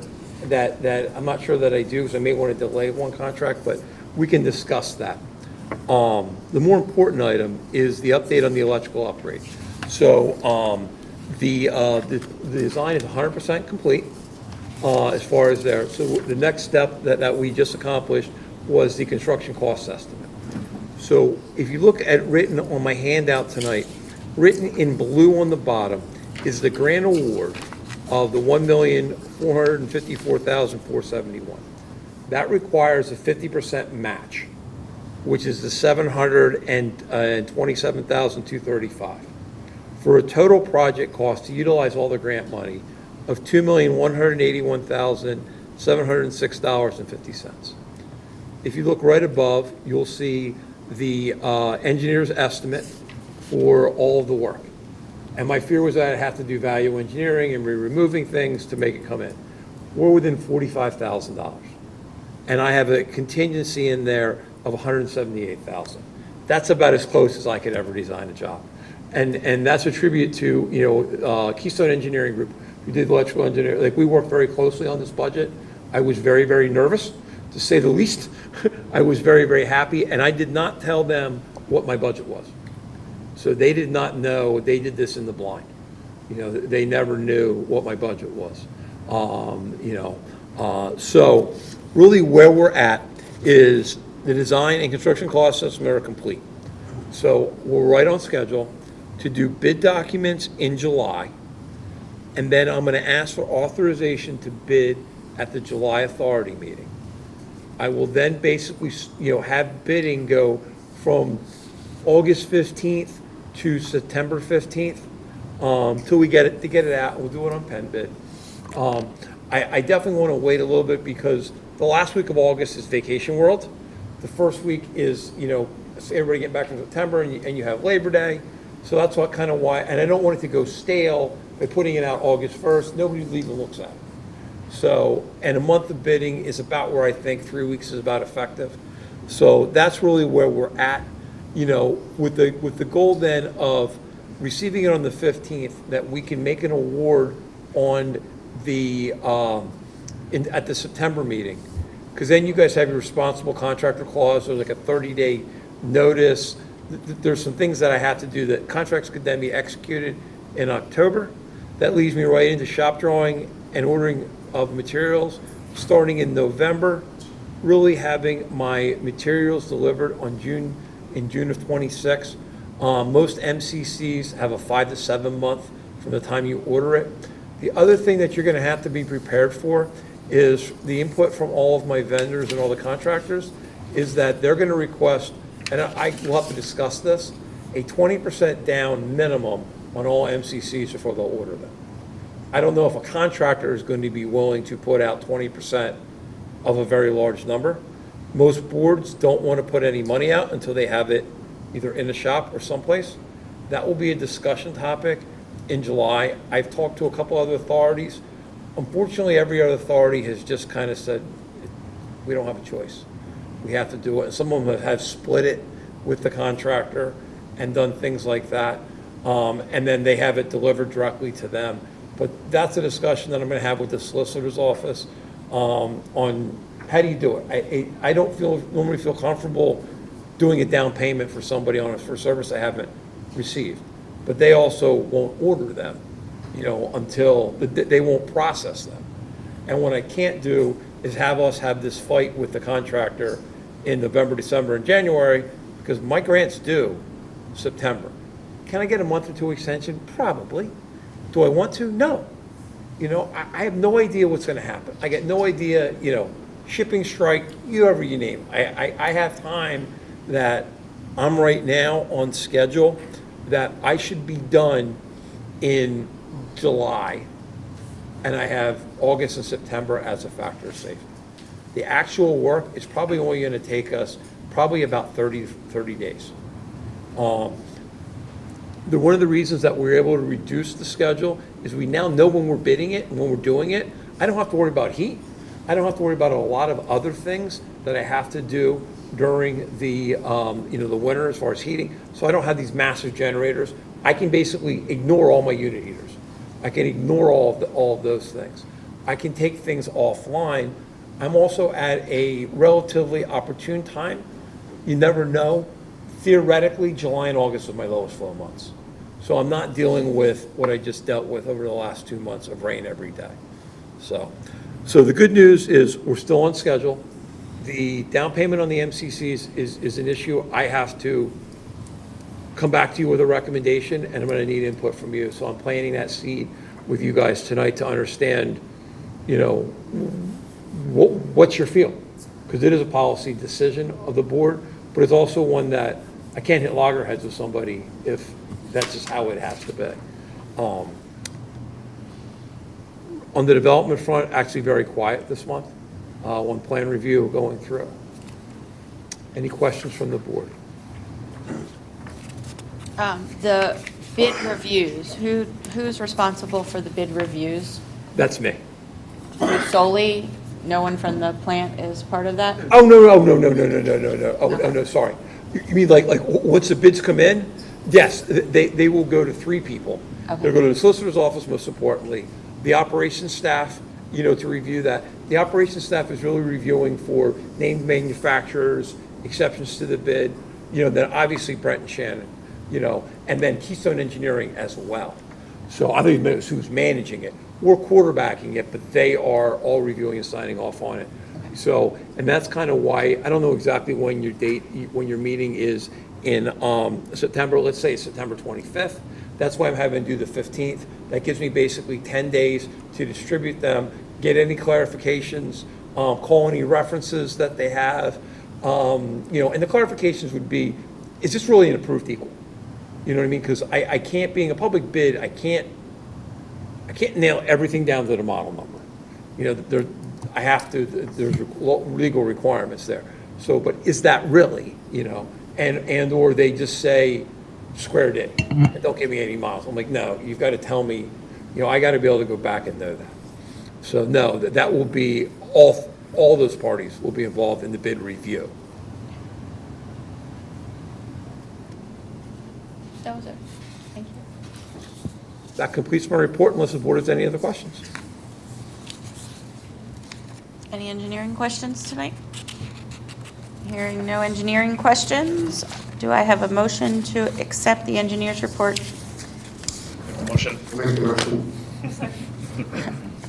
that I'm not sure that I do, because I may want to delay one contract, but we can discuss that. The more important item is the update on the electrical upgrade. So the design is 100% complete as far as there. So the next step that we just accomplished was the construction cost estimate. So if you look at written on my handout tonight, written in blue on the bottom is the grant award of the $1,454,471. That requires a 50% match, which is the $727,235, for a total project cost to utilize all the grant money of $2,181,706.50. If you look right above, you'll see the engineer's estimate for all of the work. And my fear was that I'd have to do value engineering and removing things to make it come in. We're within $45,000. And I have a contingency in there of $178,000. That's about as close as I could ever design a job. And that's a tribute to, Keystone Engineering Group, who did electrical engineering. Like, we worked very closely on this budget. I was very, very nervous, to say the least. I was very, very happy, and I did not tell them what my budget was. So they did not know. They did this in the blind. They never knew what my budget was. So really where we're at is the design and construction cost estimate are complete. So we're right on schedule to do bid documents in July, and then I'm going to ask for authorization to bid at the July authority meeting. I will then basically, have bidding go from August 15th to September 15th, till we get it out. We'll do it on pen bid. I definitely want to wait a little bit, because the last week of August is Vacation World. The first week is, everybody getting back from September, and you have Labor Day. So that's why, and I don't want it to go stale by putting it out August 1st. Nobody even looks at it. So, and a month of bidding is about where I think 3 weeks is about effective. So that's really where we're at, with the goal then of receiving it on the 15th, that we can make an award on the, at the September meeting. Because then you guys have your responsible contractor clause. There's like a 30-day notice. There's some things that I have to do that contracts could then be executed in October. That leads me right into shop drawing and ordering of materials starting in November, really having my materials delivered in June of 26. Most MCCs have a 5 to 7 month from the time you order it. The other thing that you're going to have to be prepared for is the input from all of my vendors and all the contractors, is that they're going to request, and I will have to discuss this, a 20% down minimum on all MCCs before they'll order them. I don't know if a contractor is going to be willing to put out 20% of a very large number, Most boards don't want to put any money out until they have it either in the shop or someplace. That will be a discussion topic in July. I've talked to a couple other authorities. Unfortunately, every other authority has just kind of said, we don't have a choice. We have to do it. And some of them have split it with the contractor and done things like that. And then they have it delivered directly to them. But that's a discussion that I'm going to have with the solicitor's office on how do you do it. I don't normally feel comfortable doing a down payment for somebody for a service I haven't received. But they also won't order them, until they won't process them. And what I can't do is have us have this fight with the contractor in November, December, and January, because my grant's due September. Can I get a month or two extension? Probably. Do I want to? No. I have no idea what's going to happen. I get no idea, shipping strike, whatever you name it. I have time that I'm right now on schedule that I should be done in July, and I have August and September as a factor of safety. The actual work is probably only going to take us probably about 30 days. One of the reasons that we're able to reduce the schedule is we now know when we're bidding it and when we're doing it. I don't have to worry about heat. I don't have to worry about a lot of other things that I have to do during the the winter as far as heating. So I don't have these massive generators. I can basically ignore all my unit heaters. I can ignore all of those things. I can take things offline. I'm also at a relatively opportune time. You never know. Theoretically, July and August are my lowest flow months. So I'm not dealing with what I just dealt with over the last 2 months of rain every day. So the good news is we're still on schedule. The down payment on the MCCs is an issue. I have to come back to you with a recommendation, and I'm going to need input from you. So I'm planting that seed with you guys tonight to understand, what's your feel? Because it is a policy decision of the board, but it's also one that I can't hit loggerheads with somebody if that's just how it has to be. On the development front, actually very quiet this month. On plan review going through. Any questions from the board? The bid reviews, who's responsible for the bid reviews? That's me. You solely, no one from the plant is part of that? Oh, no. Oh, no, sorry. You mean like once the bids come in? Yes, they will go to 3 people. Okay. They'll go to the solicitor's office, most importantly, the operations staff, to review that. The operations staff is really reviewing for named manufacturers, exceptions to the bid, then obviously Brent and Shannon, and then Keystone Engineering as well. So I think it's who's managing it. We're quarterbacking it, but they are all reviewing and signing off on it. So, and that's kind of why, I don't know exactly when your meeting is in September, let's say it's September 25th. That's why I'm having to do the 15th. That gives me basically 10 days to distribute them, get any clarifications, call any references that they have, and the clarifications would be, is this really an approved equal? You know what I mean? Because I can't, being a public bid, I can't nail everything down to the model number. I have to, there's legal requirements there. So, but is that really, and or they just say, squared it, and don't give me any models. I'm like, no, you've got to tell me, I got to be able to go back and know that. So no, that will be, all those parties will be involved in the bid review. That was it. Thank you. That completes my report unless the board has any other questions. Any engineering questions tonight? Hearing no engineering questions, do I have a motion to accept the engineer's report? Motion. Make a motion.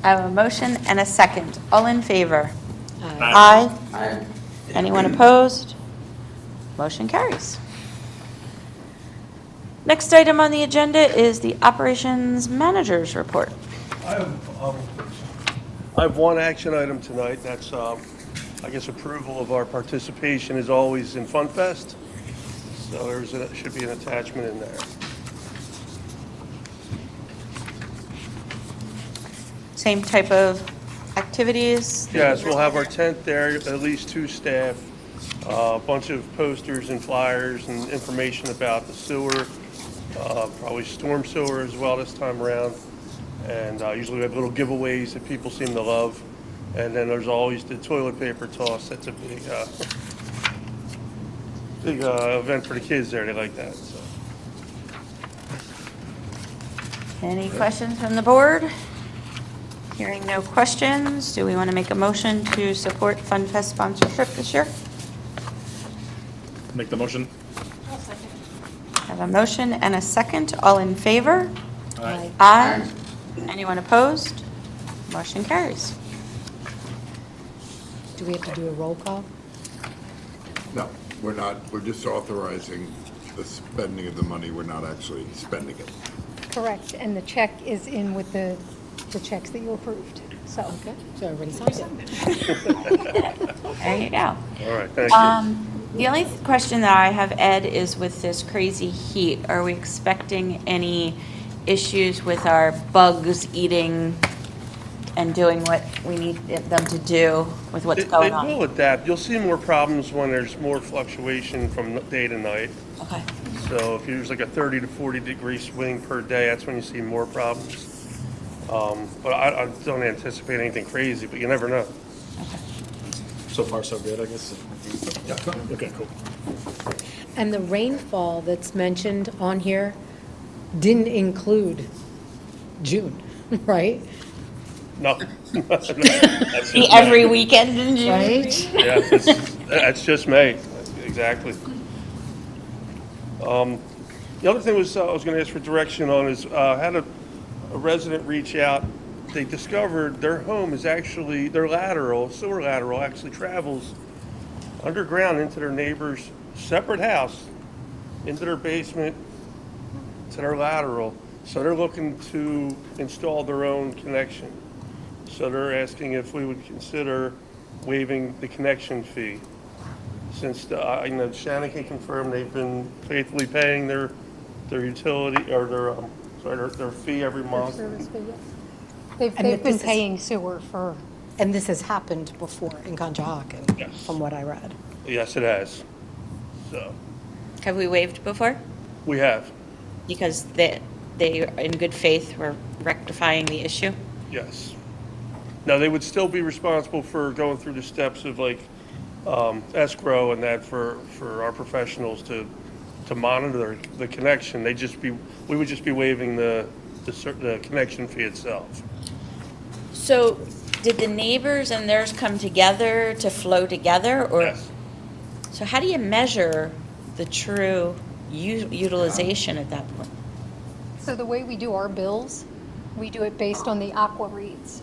I have a motion and a second. All in favor? Aye. Aye. Anyone opposed? Motion carries. Next item on the agenda is the operations manager's report. I have one action item tonight. That's, I guess, approval of our participation as always in Fun Fest. So there should be an attachment in there. Same type of activities? Yes, we'll have our tent there, at least 2 staff. a bunch of posters and flyers and information about the sewer, probably storm sewer as well this time around. And usually we have little giveaways that people seem to love. And then there's always the toilet paper toss. That's a big event for the kids there. They like that. So. Any questions from the board? Hearing no questions, do we want to make a motion to support Fun Fest sponsorship this year? Make the motion. I have a motion and a second. All in favor? Aye. Aye. Anyone opposed? Motion carries. Do we have to do a roll call? No, we're not, we're just authorizing the spending of the money, we're not actually spending it. Correct, and the check is in with the checks that you approved, so. Okay, so everybody signed it. There you go. All right, thank you. The only question that I have, Ed, is with this crazy heat, are we expecting any issues with our bugs eating and doing what we need them to do with what's going They on? will adapt. You'll see more problems when there's more fluctuation from day to night. Okay. So if there's like a 30 to 40 degree swing per day, that's when you see more problems. But I don't anticipate anything crazy, but you never know. So far, so good, I guess. Yeah. Okay, cool. And the rainfall that's mentioned on here didn't include June, right? No. That's just Every May. weekend in June? Right? Yeah, that's just May, exactly. The other thing was, I was gonna ask for direction on is, had a resident reach out. They discovered their home is actually, their lateral, sewer lateral actually travels underground into their neighbor's separate house, into their basement, to their lateral. So they're looking to install their own connection. So they're asking if we would consider waiving the connection fee. Since, Shannon can confirm they've been faithfully paying their utility, or their fee every month. Service fee, yes. And They've that been this is- paying sewer for, And this has happened before in Conshohocken, Yes. from what I read. Yes, it has. So, Have we waived before? we have, Because they, in good faith, were rectifying the issue? yes. Now, they would still be responsible for going through the steps of like escrow and that for our professionals to monitor the connection. We would just be waiving the connection fee itself. So did the neighbors and theirs come together to flow together, or? Yes. So how do you measure the true utilization at that point? so the way we do our bills, we do it based on the aqua reads.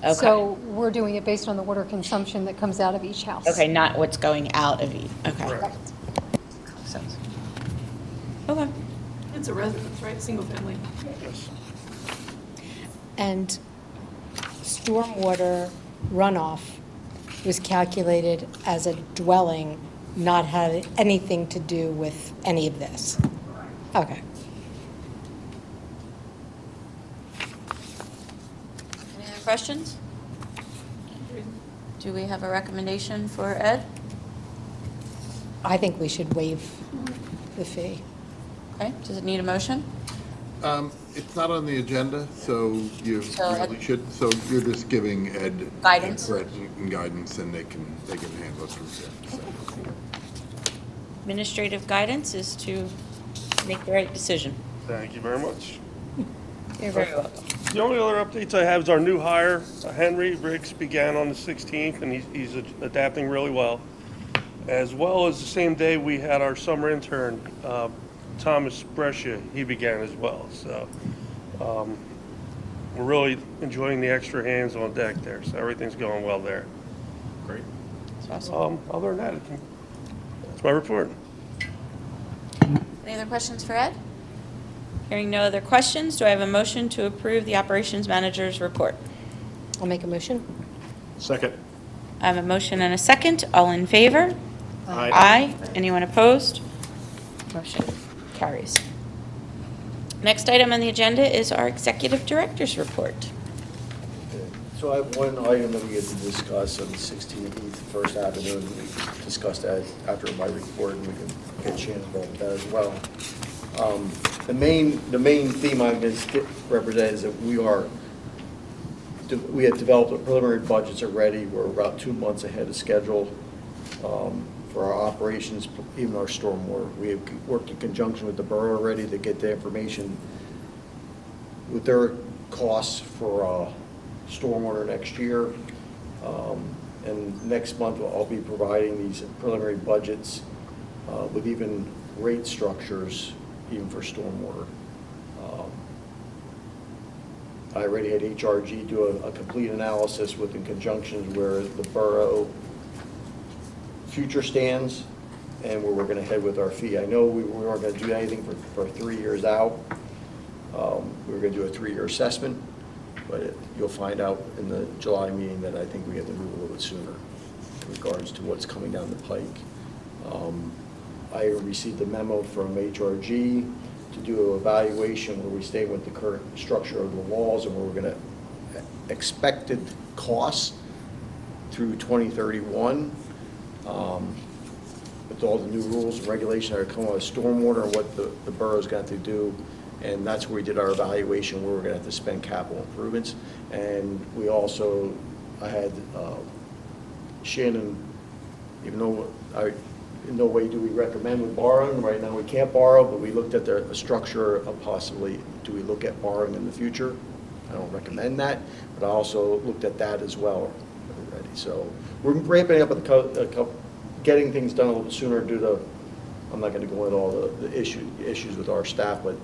Okay. So we're doing it based on the water consumption that comes out of each house. Okay, not what's going out of each, okay. Correct. Makes sense. Okay. It's a residence, right? Single family. Yes. And stormwater runoff was calculated as a dwelling, not had anything to do with any of this? Okay. Any other questions? Do we have a recommendation for Ed? I think we should waive the fee. Okay, does it need a motion? It's not on the agenda, so you So, really should, so you're just giving Ed. Guidance? direction and guidance, and they can handle it through there, so. Administrative guidance is to make the right decision. Thank you very much. You're very welcome. The only other updates I have is our new hire, Henry Riggs, began on the 16th, and he's adapting really well. As well as the same day, we had our summer intern, Thomas Brescia, he began as well. So we're really enjoying the extra hands on deck there, so everything's going well there. Great. That's awesome. Other than that, that's my report. Any other questions for Ed? Hearing no other questions, do I have a motion to approve the operations manager's report? I'll make a motion. Second. I have a motion and a second. All in favor? Aye. Aye. Anyone opposed? Motion carries. Next item on the agenda is our executive director's report. So I have one item that we had to discuss on 16th, First Avenue, and we discussed that after my report, and we can get Shannon involved with that as well. The main theme I'm going to represent is that we had developed, the preliminary budgets are ready. We're about 2 months ahead of schedule for our operations, even our stormwater. We have worked in conjunction with the borough already to get the information with their costs for stormwater next year. And next month, I'll be providing these preliminary budgets with even rate structures, even for stormwater. I already had HRG do a complete analysis in conjunction where the borough future stands and where we're going to head with our fee. I know we weren't going to do anything for 3 years out. We were going to do a 3-year assessment, but you'll find out in the July meeting that I think we have to move a little bit sooner in regards to what's coming down the pike. I received a memo from HRG to do an evaluation where we stay with the current structure of the walls and where we're going to expected costs through 2031. With all the new rules and regulations that are coming out of stormwater and what the borough's got to do. And that's where we did our evaluation, where we're going to have to spend capital improvements. And we also, I had Shannon, even though in no way do we recommend with borrowing. Right now we can't borrow, but we looked at the structure of possibly, do we look at borrowing in the future? I don't recommend that, but I also looked at that as well already. So we're ramping up getting things done a little bit sooner due to, I'm not going to go into all the issues with our staff, but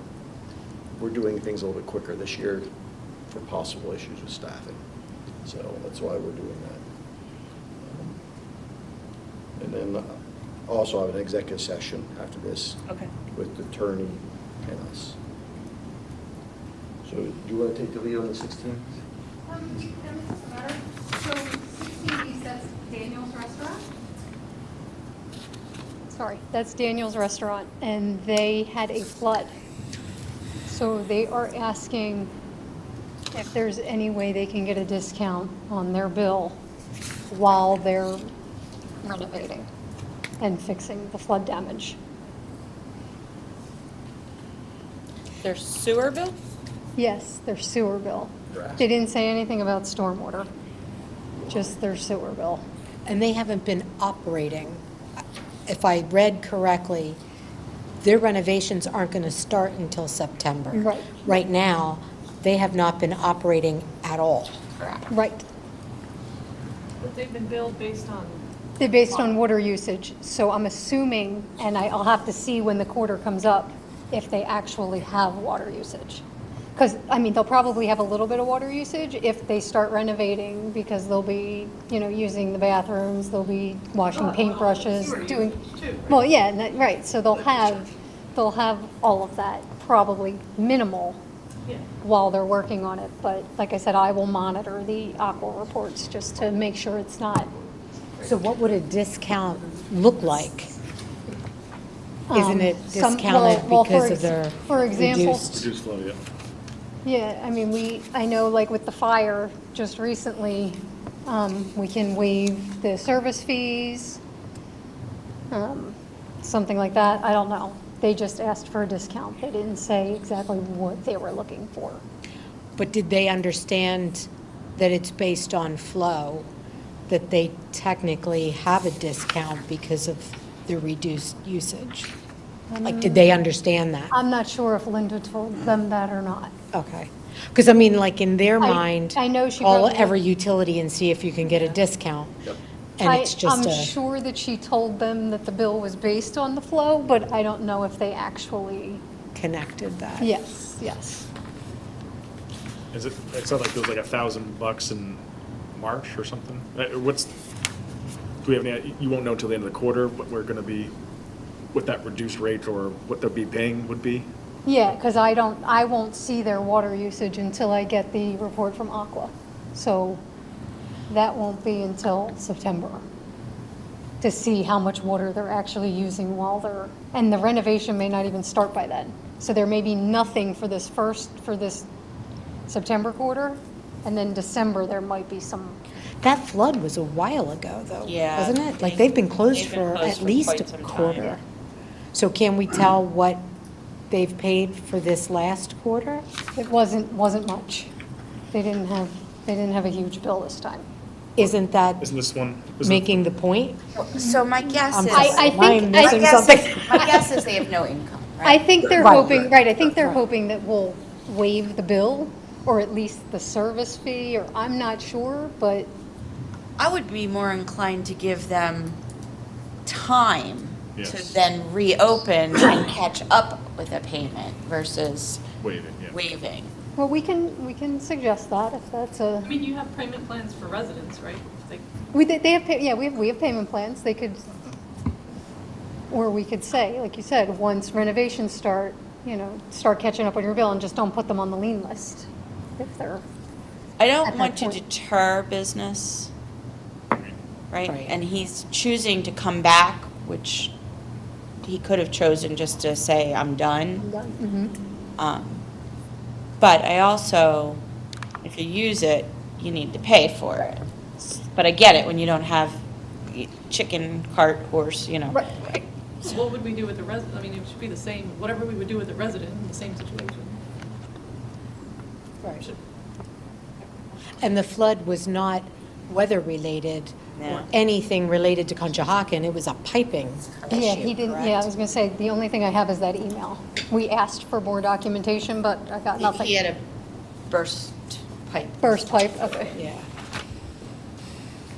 we're doing things a little bit quicker this year for possible issues with staffing. So that's why we're doing that. And then also have an executive session after this. Okay. With the attorney and us. So do you want to take the lead on the 16th? Doesn't matter. So 16B says Daniel's Restaurant? Sorry, that's Daniel's Restaurant, and they had a flood. So they are asking if there's any way they can get a discount on their bill while they're renovating and fixing the flood damage. Their sewer bill? Yes, their sewer bill. Draft. They didn't say anything about stormwater, just their sewer bill. And they haven't been operating. If I read correctly, their renovations aren't going to start until September. Right. Right now, they have not been operating at all. Right. But they've been billed based on, They're based on water usage, so I'm assuming, and I'll have to see when the quarter comes up, if they actually have water usage. Because, I mean, they'll probably have a little bit of water usage if they start renovating, because they'll be, using the bathrooms, they'll be washing paintbrushes, sewer doing, usage too, right? well, yeah, right, so they'll have all of that, probably minimal, Yeah. while they're working on it. But like I said, I will monitor the aqua reports just to make sure it's not. So what would a discount look like? Isn't it Some- discounted well, because of their for example, reduced? Reduce flow, yeah. Yeah, I mean, I know like with the fire, just recently, we can waive the service fees, something like that, I don't know. They just asked for a discount. They didn't say exactly what they were looking for. But did they understand that it's based on flow, that they technically have a discount because of the reduced usage? Like, did they understand that? I'm not sure if Linda told them that or not. Okay. Because I mean, like, in their I- mind, I know she call probably- every utility and see if you can get a discount. And it's just I'm a, sure that she told them that the bill was based on the flow, but I don't know if they actually, connected that. yes. Is it sounds like it was like $1,000 in March or something? Do we have any, you won't know until the end of the quarter what we're gonna be, what that reduced rate or what they'll be paying would be? Yeah, because I won't see their water usage until I get the report from Aqua. So that won't be until September to see how much water they're actually using while and the renovation may not even start by then. So there may be nothing for this September quarter, And then December, there might be some, That flood was a while ago, though, Yeah, wasn't it? Like, they've been closed they've been for closed at for least quite a some time. quarter. So can we tell what they've paid for this last quarter? it wasn't much. They didn't have a huge bill this time. Isn't that Isn't this one? making the point? So my guess I'm is. sorry, I am I think- missing My something? guess is they have no income, I right? think they're Right. hoping, right, I think they're hoping that we'll waive the bill, or at least the service fee, or I'm not sure, but I would be more inclined to give them time to Yes. then reopen and catch up with a payment versus Waiting, yeah. waiving. well, we can suggest that if that's a, I mean, you have payment plans for residents, right? Like, they have, yeah, we have payment plans, they could, or we could say, like you said, once renovations start, start catching up on your bill and just don't put them on the lien list if they're, I At don't that want to point. deter business, right? Right. And he's choosing to come back, which he could have chosen just to say, I'm done. But I also, if you use it, you need to pay for it. But I get it when you don't have chicken, cart, horse, Right. so what would we do with the resident? I mean, it should be the same, whatever we would do with the resident in the same situation. Right. And the flood was not weather-related or No. anything related to Conshohocken. It was a piping Yeah, issue, he didn't, correct? yeah, I was gonna say, the only thing I have is that email. We asked for more documentation, but I got nothing. He had a burst pipe. Burst pipe, okay. Yeah.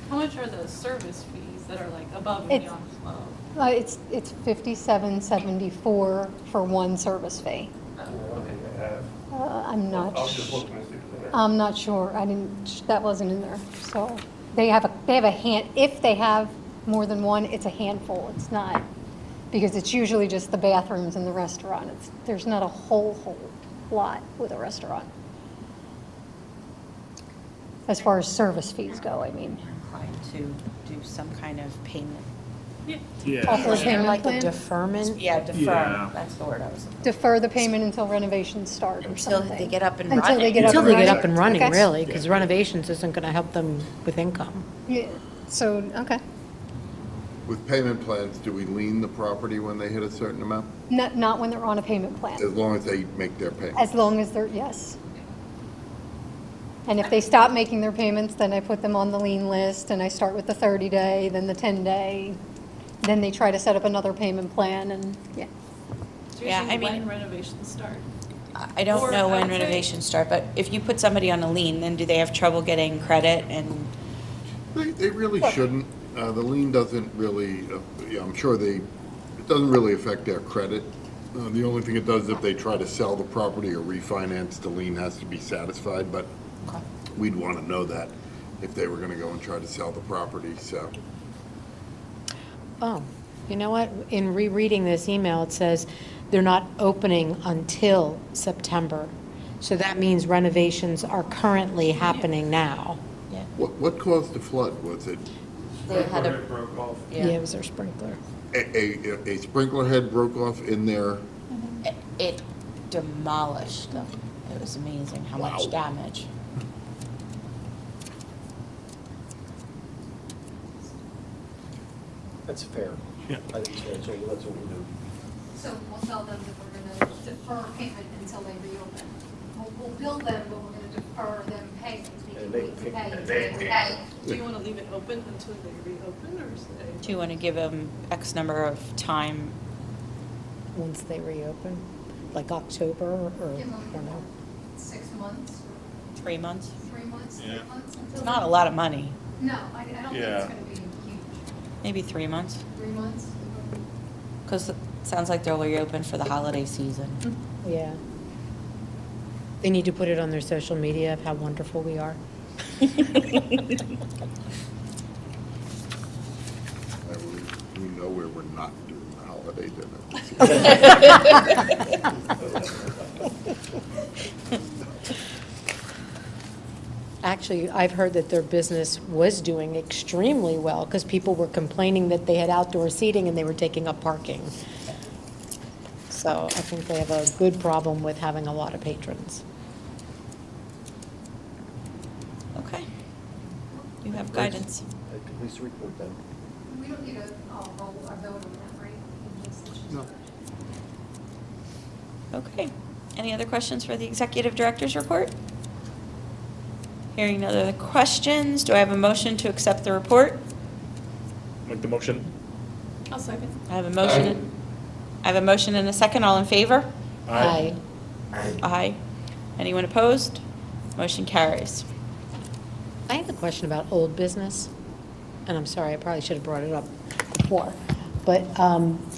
How much are the service fees that are like above and It's- beyond flow? It's $57.74 for one service fee. I'm not, I was just looking to see if it's in there. I'm not sure, that wasn't in there, so. They have a hand, if they have more than one, it's a handful, it's not, because it's usually just the bathrooms in the restaurant. There's not a whole lot with a restaurant. As far as service fees go, I mean. Inclined to do some kind of payment. Yeah. Offer a Is there payment like a plan? deferment? Yeah, defer, Yeah. that's the word I was looking for. Defer the payment until renovations start or Until something. they get up and Until they running. get up Until and they get running. up and running, Okay. really, because renovations isn't going to help them with income. Yeah, so, okay. With payment plans, do we lien the property when they hit a certain amount? Not when they're on a payment plan, As long as they make their payment? as long as they're, yes. And if they stop making their payments, then I put them on the lien list, and I start with the 30-day, then the 10-day, then they try to set up another payment plan, and, yeah. So you're Yeah, I saying mean- when renovations start? I don't Or know I when would say- renovations start, but if you put somebody on a lien, then do they have trouble getting credit and? They really shouldn't. The lien doesn't really, I'm sure it doesn't really affect their credit. The only thing it does, if they try to sell the property or refinance, the lien has to be satisfied, but we'd want to know that if they were going to go and try to sell the property, so. Oh, you know what? In rereading this email, it says they're not opening until September. So that means renovations are currently happening now. What caused the flood? Was it They had a, It broke off. Yeah, it was their sprinkler. a sprinkler head broke off in there? it demolished them. It was amazing how much Wow. damage. That's fair. Yeah. I think it's fair, so that's what we do. So we'll tell them that we're going to defer payment until they reopen. We'll bill them, but we're going to defer them paying. And they pay. Do you want to leave it open until they reopen, or say? Do you want to give them X number of time? Once they reopen, like October or, I don't know. 6 months, 3 months? 3 months, Yeah. 8 months? It's not a lot of money. No, I don't think Yeah. it's going to be huge. Maybe 3 months? 3 months? Because it sounds like they'll reopen for the holiday season. Yeah. They need to put it on their social media of how wonderful we are. We know where we're not doing the holiday dinner. Actually, I've heard that their business was doing extremely well because people were complaining that they had outdoor seating and they were taking up parking. So I think they have a good problem with having a lot of patrons. Okay. You have guidance. Please report then. We don't need a vote on that, right? No. Okay. Any other questions for the executive director's report? Hearing no other questions, do I have a motion to accept the report? Make the motion. I'll second. I have a motion. I have a motion and a second. All in favor? Aye. Aye. Anyone opposed? Motion carries. I have a question about old business, and I'm sorry, I probably should have brought it up before. But,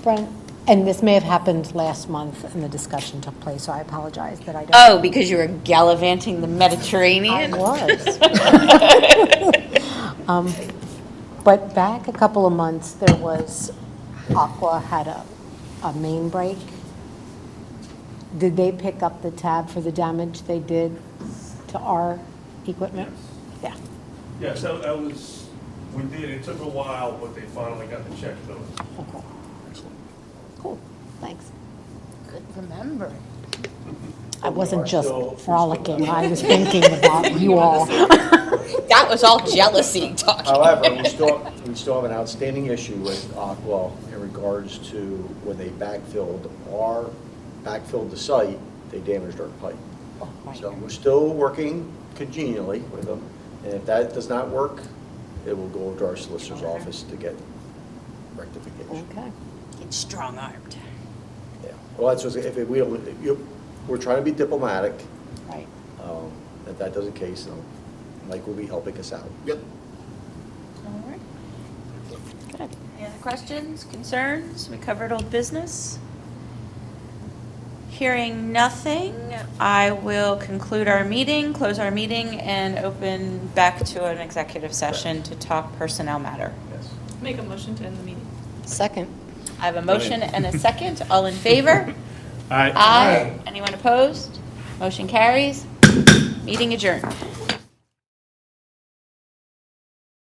Brent, and this may have happened last month and the discussion took place, so I apologize that I don't. Oh, because you were gallivanting the I Mediterranean? was. But back a couple of months, there was, Aqua had a main break. Did they pick up the tab for the damage they did to our equipment? Yeah. Yes, that was, we did, it took a while, but they finally got the check to us. Okay. Cool, thanks. Good remembering. I wasn't just frolicking, I was thinking about you all. That was all jealousy talking. However, we still have an outstanding issue with Aqua in regards to when they backfilled the site, they damaged our pipe. So we're still working congenially with them, and if that does not work, it will go to our solicitor's office to get rectification. Okay. Get strong-armed. Yeah, well, that's what, we're trying to be diplomatic. Right. If that doesn't case, Mike will be helping us out. Yep. All right. Good. Any other questions, concerns? We covered old business. Hearing nothing, I will conclude our meeting, close our meeting, and open back to an executive session to talk personnel matter. Yes. Make a motion to end the meeting. Second. I have a motion and a second. All in favor? Aye. Aye. Anyone opposed? Motion carries. Meeting adjourned.